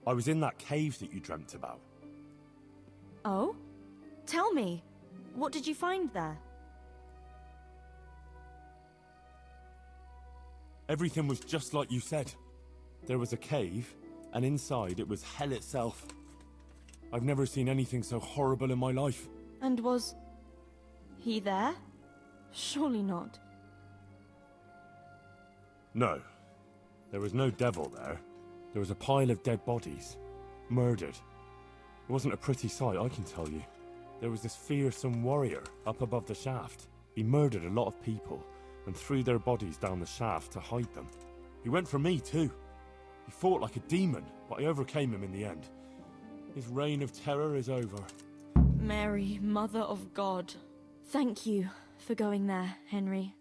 I was in that cave that you dreamt about. Oh? Tell me, what did you find there? Everything was just like you said. There was a cave, and inside it was hell itself. I've never seen anything so horrible in my life. And was he there? Surely not. No. There was no devil there. There was a pile of dead bodies. Murdered. It wasn't a pretty sight, I can tell you. There was this fearsome warrior up above the shaft. He murdered a lot of people and threw their bodies down the shaft to hide them. He went for me too. He fought like a demon, but I overcame him in the end. His reign of terror is over. Mary, Mother of God. Thank you for going there, Henry.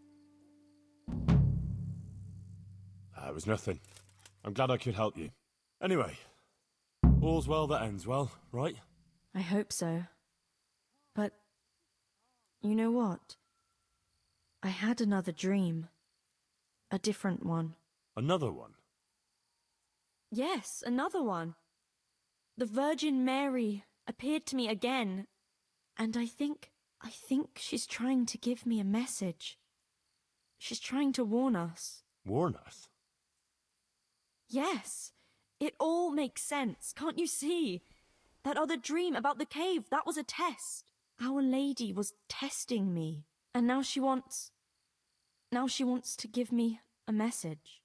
It was nothing. I'm glad I could help you. Anyway, all's well that ends well, right? I hope so. But, you know what? I had another dream. A different one. Another one? Yes, another one. The Virgin Mary appeared to me again, and I think she's trying to give me a message. She's trying to warn us. Warn us? Yes, it all makes sense, can't you see? That other dream about the cave, that was a test. Our Lady was testing me, and now she wants to give me a message.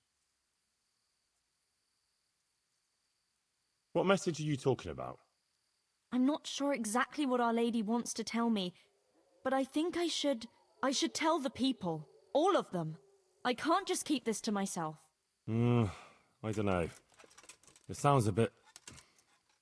What message are you talking about? I'm not sure exactly what Our Lady wants to tell me, but I think I should tell the people, all of them. I can't just keep this to myself. I don't know. It sounds a bit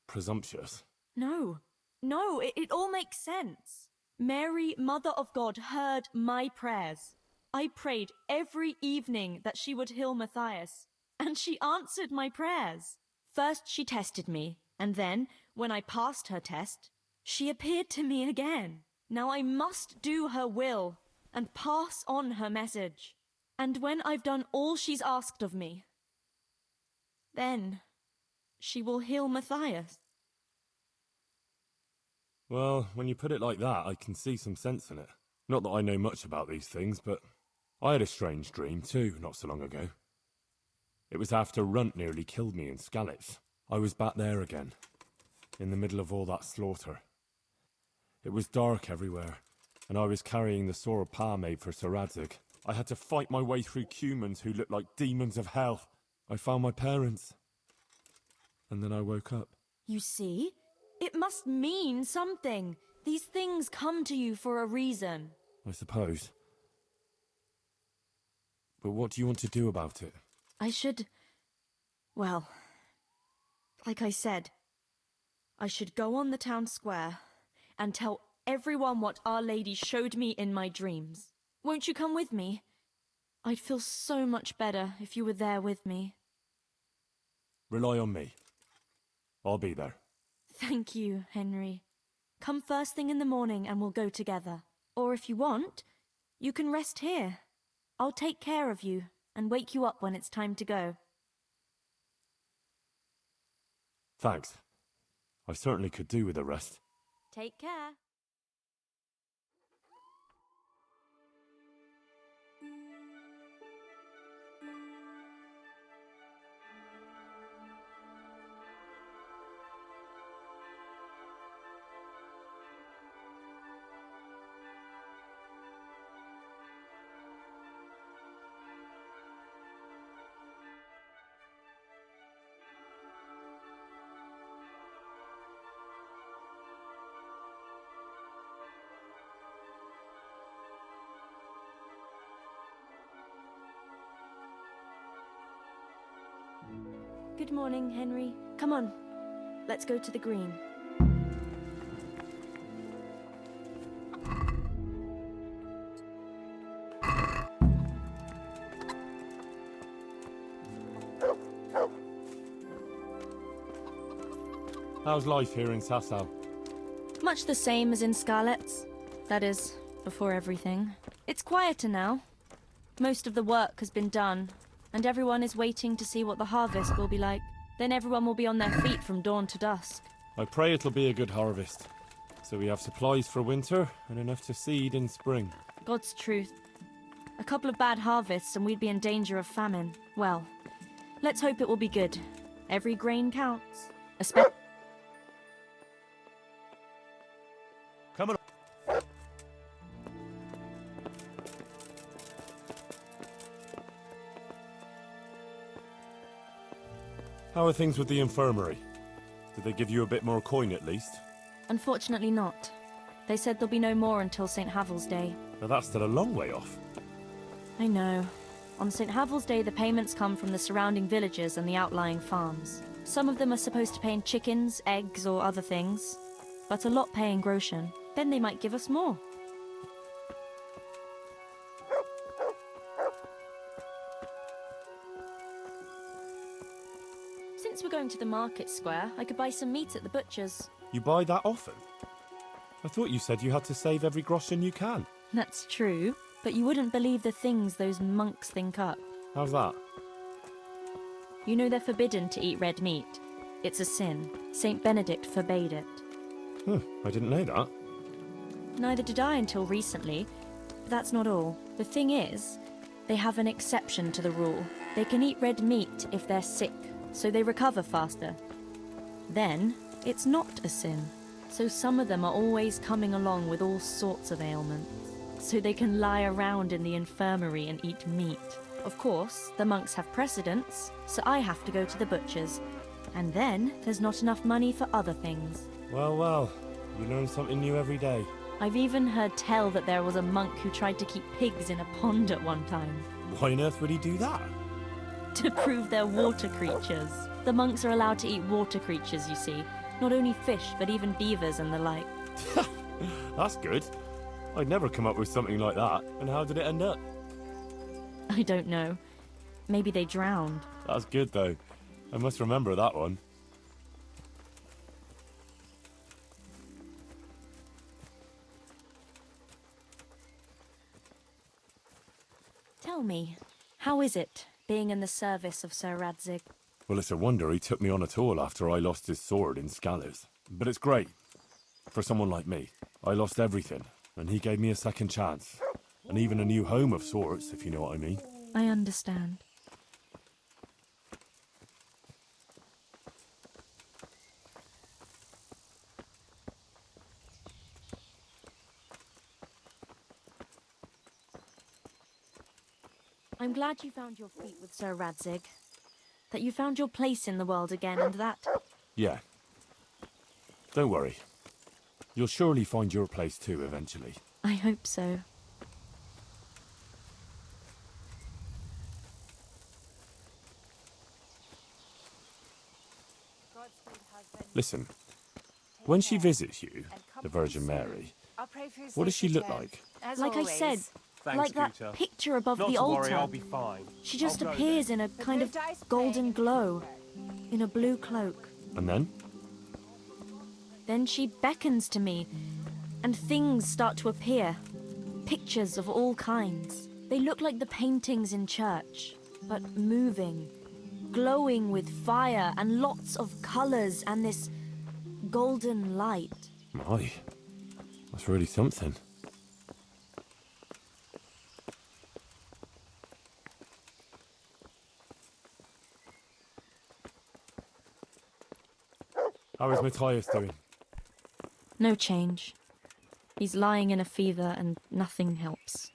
presumptuous. No, it all makes sense. Mary, Mother of God, heard my prayers. I prayed every evening that she would heal Matthias, and she answered my prayers. First she tested me, and then, when I passed her test, she appeared to me again. Now I must do her will and pass on her message. And when I've done all she's asked of me, then she will heal Matthias. Well, when you put it like that, I can see some sense in it. Not that I know much about these things, but I had a strange dream too, not so long ago. It was after Runt nearly killed me in Skalitz. I was back there again, in the middle of all that slaughter. It was dark everywhere, and I was carrying the sword Pa made for Sir Radzig. I had to fight my way through humans who looked like demons of hell. I found my parents, and then I woke up. You see? It must mean something. These things come to you for a reason. I suppose. But what do you want to do about it? Well, like I said, I should go on the town square and tell everyone what Our Lady showed me in my dreams. Won't you come with me? I'd feel so much better if you were there with me. Rely on me. I'll be there. Thank you, Henry. Come first thing in the morning and we'll go together. Or if you want, you can rest here. I'll take care of you and wake you up when it's time to go. Thanks. I certainly could do with a rest. Take care. Good morning, Henry. Come on, let's go to the green. How's life here in Sasau? Much the same as in Skalitz. That is, before everything. It's quieter now. Most of the work has been done, and everyone is waiting to see what the harvest will be like. Then everyone will be on their feet from dawn to dusk. I pray it'll be a good harvest, so we have supplies for winter and enough to seed in spring. God's truth. A couple of bad harvests and we'd be in danger of famine. Well, let's hope it will be good. Every grain counts. Especially. Come on. How are things with the infirmary? Did they give you a bit more coin at least? Unfortunately not. They said there'll be no more until St. Havel's Day. Now that's still a long way off. I know. On St. Havel's Day, the payments come from the surrounding villages and the outlying farms. Some of them are supposed to pay in chickens, eggs, or other things, but a lot pay in groschen. Then they might give us more. Since we're going to the market square, I could buy some meat at the butcher's. You buy that often? I thought you said you had to save every groschen you can. That's true, but you wouldn't believe the things those monks think up. How's that? You know they're forbidden to eat red meat. It's a sin. Saint Benedict forbade it. I didn't know that. Neither did I until recently. But that's not all. The thing is, they have an exception to the rule. They can eat red meat if they're sick, so they recover faster. Then, it's not a sin. So some of them are always coming along with all sorts of ailments. So they can lie around in the infirmary and eat meat. Of course, the monks have precedence, so I have to go to the butcher's. And then, there's not enough money for other things. Well, well, you learn something new every day. I've even heard tell that there was a monk who tried to keep pigs in a pond at one time. Why on earth would he do that? To prove they're water creatures. The monks are allowed to eat water creatures, you see. Not only fish, but even beavers and the like. That's good. I'd never come up with something like that. And how did it end up? I don't know. Maybe they drowned. That's good, though. I must remember that one. Tell me, how is it, being in the service of Sir Radzig? Well, it's a wonder he took me on at all after I lost his sword in Scalars. But it's great. For someone like me. I lost everything, and he gave me a second chance. And even a new home of sorts, if you know what I mean. I understand. I'm glad you found your feet with Sir Radzig. That you found your place in the world again, and that... Yeah. Don't worry. You'll surely find your place too, eventually. I hope so. Listen, when she visits you, the Virgin Mary, what does she look like? Like I said, like that picture above the altar. I'll be fine. She just appears in a kind of golden glow, in a blue cloak. And then? Then she beckons to me, and things start to appear. Pictures of all kinds. They look like the paintings in church, but moving, glowing with fire and lots of colours and this golden light. My, that's really something. How is Matthias doing? No change. He's lying in a fever and nothing helps.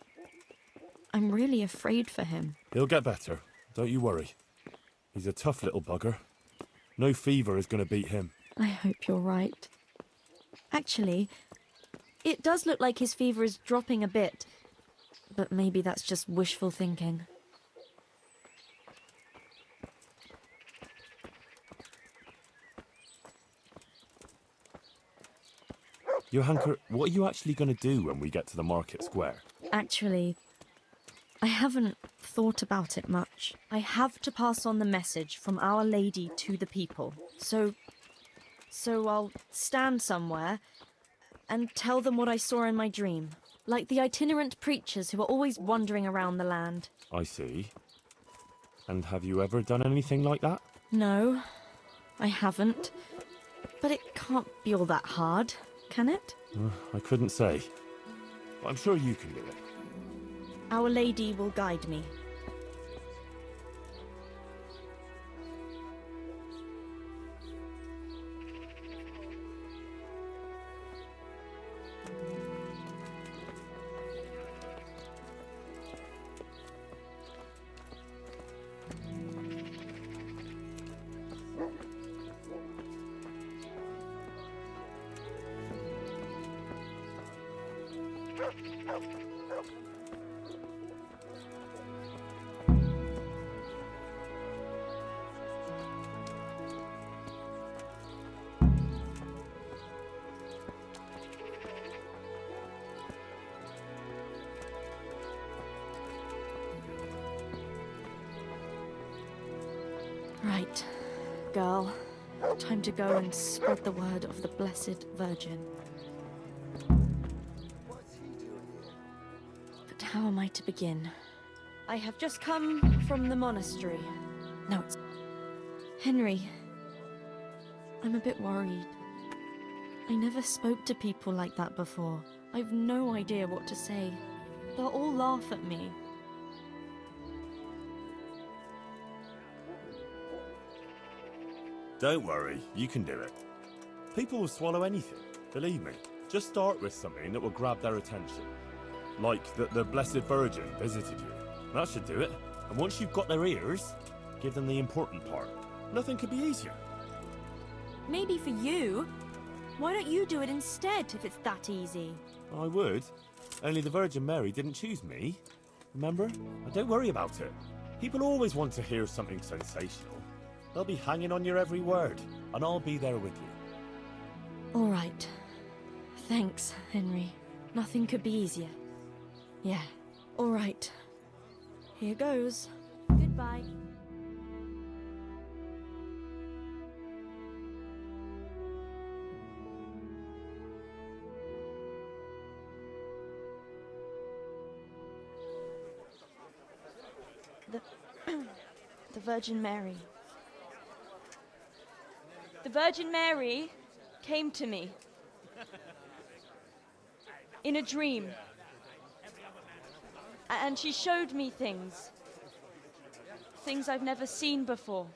I'm really afraid for him. He'll get better, don't you worry. He's a tough little bugger. No fever is going to beat him. I hope you're right. Actually, it does look like his fever is dropping a bit, but maybe that's just wishful thinking. Johanka, what are you actually going to do when we get to the market square? Actually, I haven't thought about it much. I have to pass on the message from Our Lady to the people. So I'll stand somewhere and tell them what I saw in my dream. Like the itinerant preachers who are always wandering around the land. I see. And have you ever done anything like that? No, I haven't. But it can't be all that hard, can it? I couldn't say. But I'm sure you can do it. Our Lady will guide me. Right, girl. Time to go and spread the word of the Blessed Virgin. But how am I to begin? I have just come from the monastery. No, it's... Henry, I'm a bit worried. I never spoke to people like that before. I've no idea what to say. They'll all laugh at me. Don't worry, you can do it. People will swallow anything, believe me. Just start with something that will grab their attention. Like that the Blessed Virgin visited you. That should do it. And once you've got their ears, give them the important part. Nothing could be easier. Maybe for you. Why don't you do it instead, if it's that easy? I would. Only the Virgin Mary didn't choose me. Remember? And don't worry about it. People always want to hear something sensational. They'll be hanging on your every word, and I'll be there with you. All right. Thanks, Henry. Nothing could be easier. Yeah. All right. Here goes. Goodbye. The Virgin Mary. The Virgin Mary came to me in a dream, and she showed me things I've never seen before.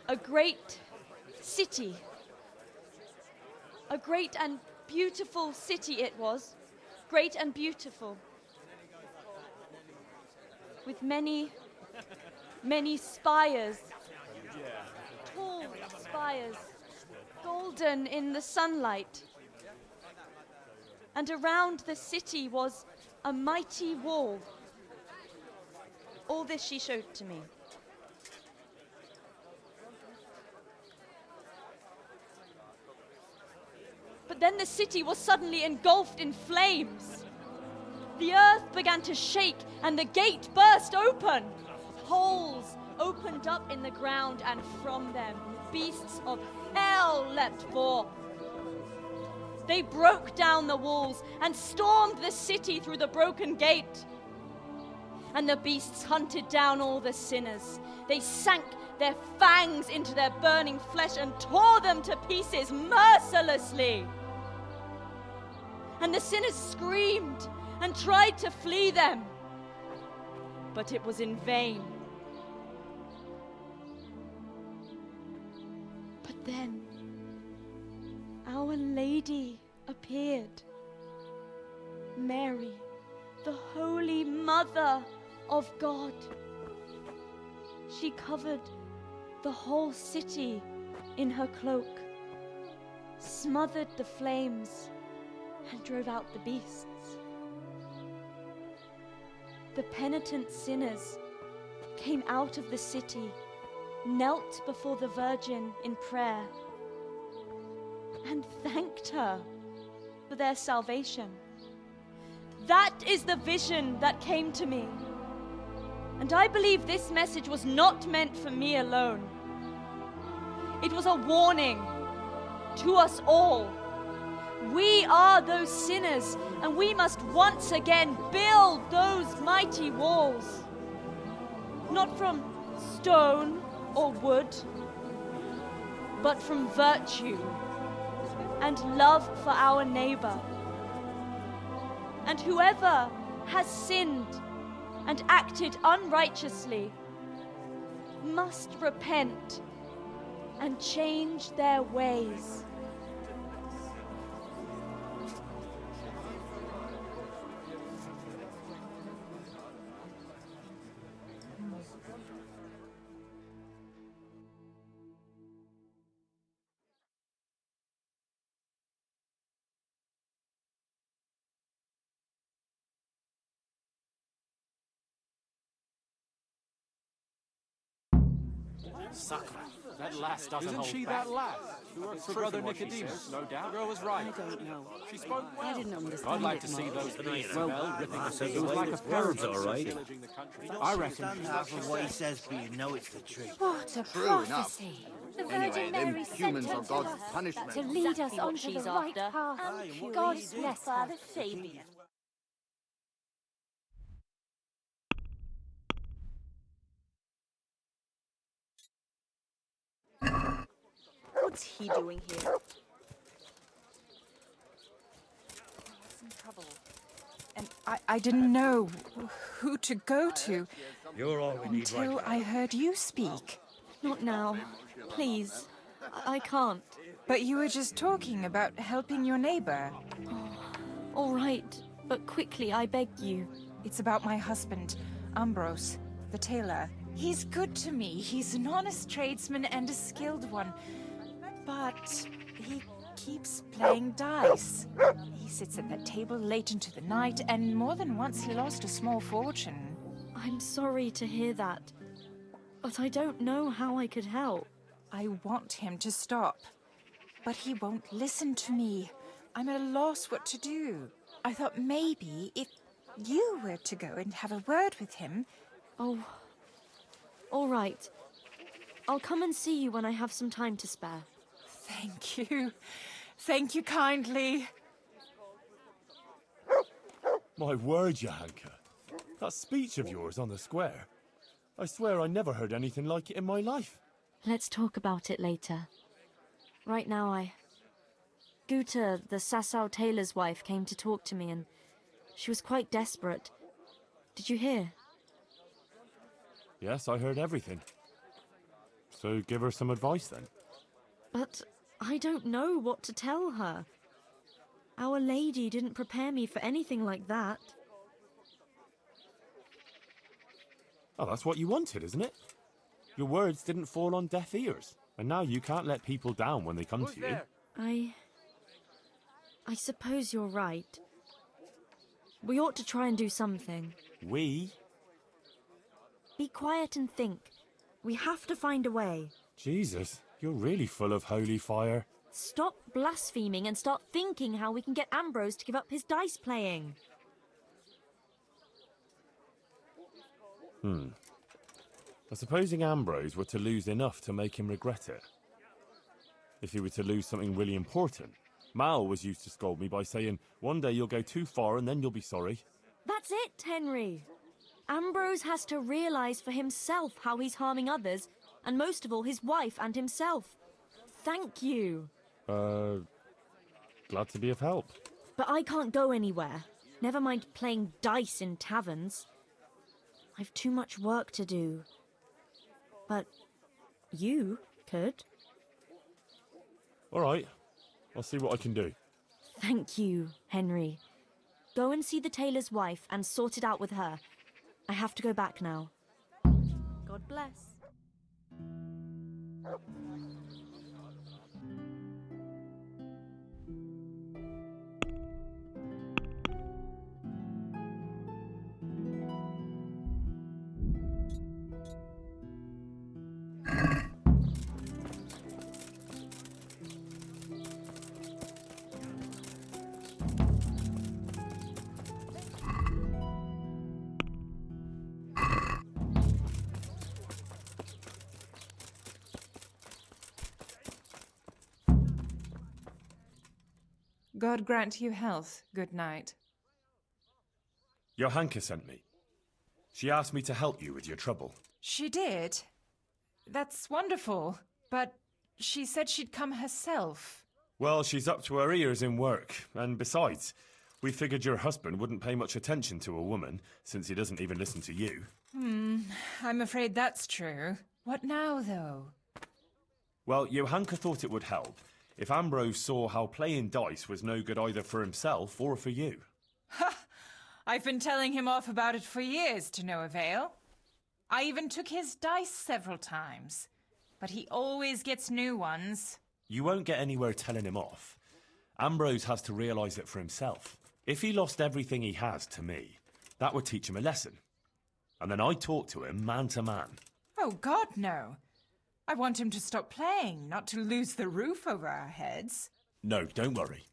A great city, a great and beautiful city it was, great and beautiful, with many spires, tall spires, golden in the sunlight. And around the city was a mighty wall. All this she showed to me. But then the city was suddenly engulfed in flames. The earth began to shake and the gate burst open. Holes opened up in the ground, and from them beasts of hell leapt forth. They broke down the walls and stormed the city through the broken gate. And the beasts hunted down all the sinners. They sank their fangs into their burning flesh and tore them to pieces mercilessly. And the sinners screamed and tried to flee them, but it was in vain. But then Our Lady appeared. Mary, the Holy Mother of God. She covered the whole city in her cloak, smothered the flames, and drove out the beasts. The penitent sinners came out of the city, knelt before the Virgin in prayer, and thanked her for their salvation. That is the vision that came to me. And I believe this message was not meant for me alone. It was a warning to us all. We are those sinners, and we must once again build those mighty walls. Not from stone or wood, but from virtue and love for our neighbor. And whoever has sinned and acted unrighteously must repent and change their ways. Sacre. That lass doesn't Isn't she that lass? Who works for Brother Nicodemus? No doubt. The girl was right. I don't know. She spoke well. I didn't understand I'd like to it see much. those three well ripping us. It was like a Words all right. I reckon. Half of what he says, but you know it's the truth. What a True enough. prophecy. The Anyway, Virgin them Mary sent humans her are to God's us punishment. to lead us Exactly what onto the she's right after. path. And God praise bless her. Father Fabian. What's he doing here? Some trouble. And I didn't know who to go to You're all we need until I heard you speak. Not now. Please. I can't. But you were just talking about helping your neighbor. All right, but quickly, I beg you. It's about my husband, Ambrose, the tailor. He's good to me. He's an honest tradesman and a skilled one. But he keeps playing dice. He sits at that table late into the night, and more than once he lost a small fortune. I'm sorry to hear that, but I don't know how I could help. I want him to stop, but he won't listen to me. I'm at a loss what to do. I thought maybe if you were to go and have a word with him... Oh, all right. I'll come and see you when I have some time to spare. Thank you. Thank you kindly. My word, Johanka. That speech of yours on the square. I swear I never heard anything like it in my life. Let's talk about it later. Right now, Guta, the Sasau tailor's wife, came to talk to me, and she was quite desperate. Did you hear? Yes, I heard everything. So give her some advice then. But I don't know what to tell her. Our Lady didn't prepare me for anything like that. Oh, that's what you wanted, isn't it? Your words didn't fall on deaf ears, and now you can't let people down when they come to you. I suppose you're right. We ought to try and do something. We? Be quiet and think. We have to find a way. Jesus, you're really full of holy fire. Stop blaspheming and start thinking how we can get Ambrose to give up his dice playing. Supposing Ambrose were to lose enough to make him regret it. If he were to lose something really important. Mal was used to scold me by saying, one day you'll go too far and then you'll be sorry. That's it, Henry. Ambrose has to realize for himself how he's harming others, and most of all, his wife and himself. Thank you. Glad to be of help. But I can't go anywhere. Never mind playing dice in taverns. I've too much work to do. But you could. All right. I'll see what I can do. Thank you, Henry. Go and see the tailor's wife and sort it out with her. I have to go back now. God bless. God grant you health. Good night. Johanka sent me. She asked me to help you with your trouble. She did? That's wonderful, but she said she'd come herself. Well, she's up to her ears in work, and besides, we figured your husband wouldn't pay much attention to a woman, since he doesn't even listen to you. I'm afraid that's true. What now, though? Well, Johanka thought it would help if Ambrose saw how playing dice was no good either for himself or for you. Ha! I've been telling him off about it for years to no avail. I even took his dice several times, but he always gets new ones. You won't get anywhere telling him off. Ambrose has to realise it for himself. If he lost everything he has to me, that would teach him a lesson. And then I'd talk to him man to man. Oh, God, no. I want him to stop playing, not to lose the roof over our heads. No, don't worry.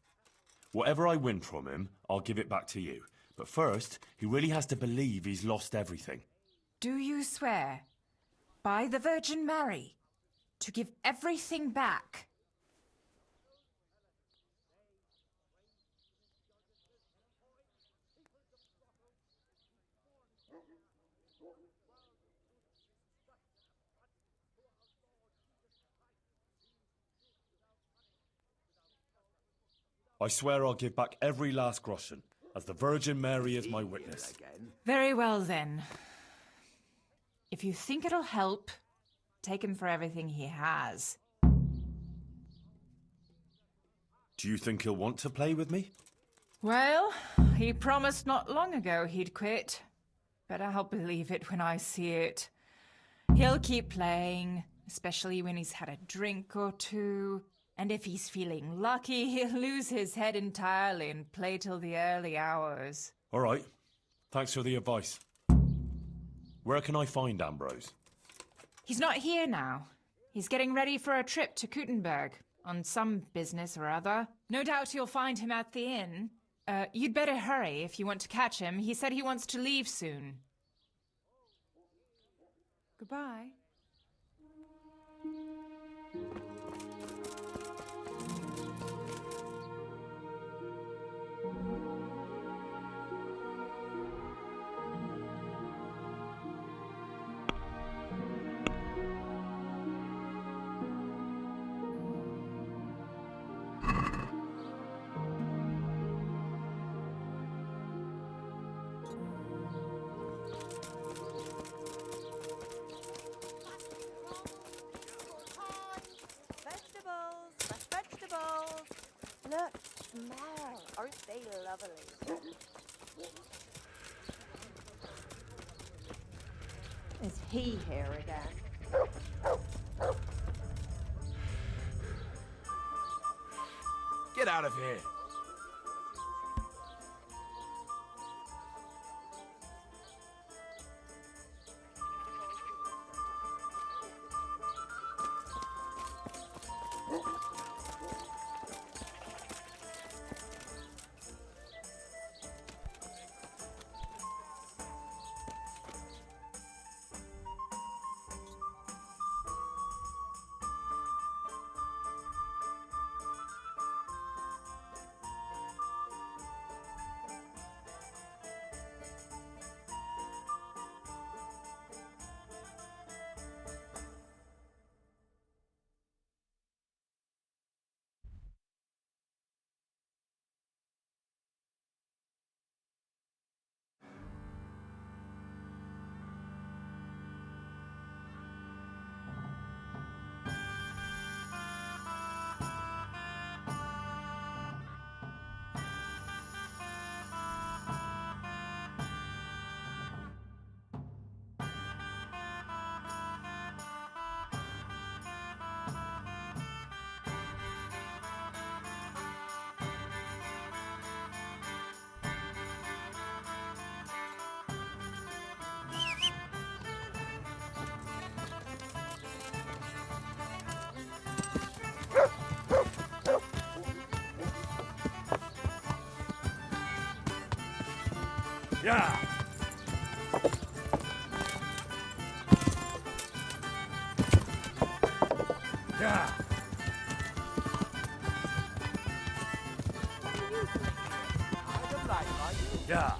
Whatever I win from him, I'll give it back to you. But first, he really has to believe he's lost everything. Do you swear, by the Virgin Mary, to give everything back? I swear I'll give back every last groschen, as the Virgin Mary is my witness. Very well, then. If you think it'll help, take him for everything he has. Do you think he'll want to play with me? Well, he promised not long ago he'd quit. But I'll believe it when I see it. He'll keep playing, especially when he's had a drink or two. And if he's feeling lucky, he'll lose his head entirely and play till the early hours. All right. Thanks for the advice. Where can I find Ambrose? He's not here now. He's getting ready for a trip to Kuttenberg on some business or other. No doubt you'll find him at the inn. You'd better hurry if you want to catch him. He said he wants to leave soon. Goodbye. Look, smell. Aren't they lovely? Is he here again? Get out of here. Yeah! Yeah! Yeah!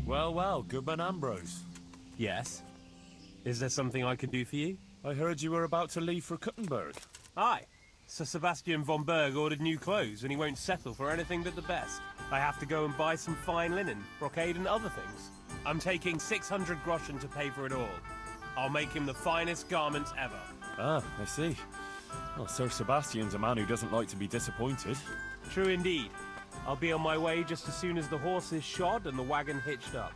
Well, well, Goodman Ambrose. Yes? Is there something I can do for you? I heard you were about to leave for Kuttenberg. Aye. Sir Sebastian von Berg ordered new clothes and he won't settle for anything but the best. I have to go and buy some fine linen, brocade and other things. I'm taking 600 groschen to pay for it all. I'll make him the finest garments ever. Ah, I see. Well, Sir Sebastian's a man who doesn't like to be disappointed. True indeed. I'll be on my way just as soon as the horse is shod and the wagon hitched up.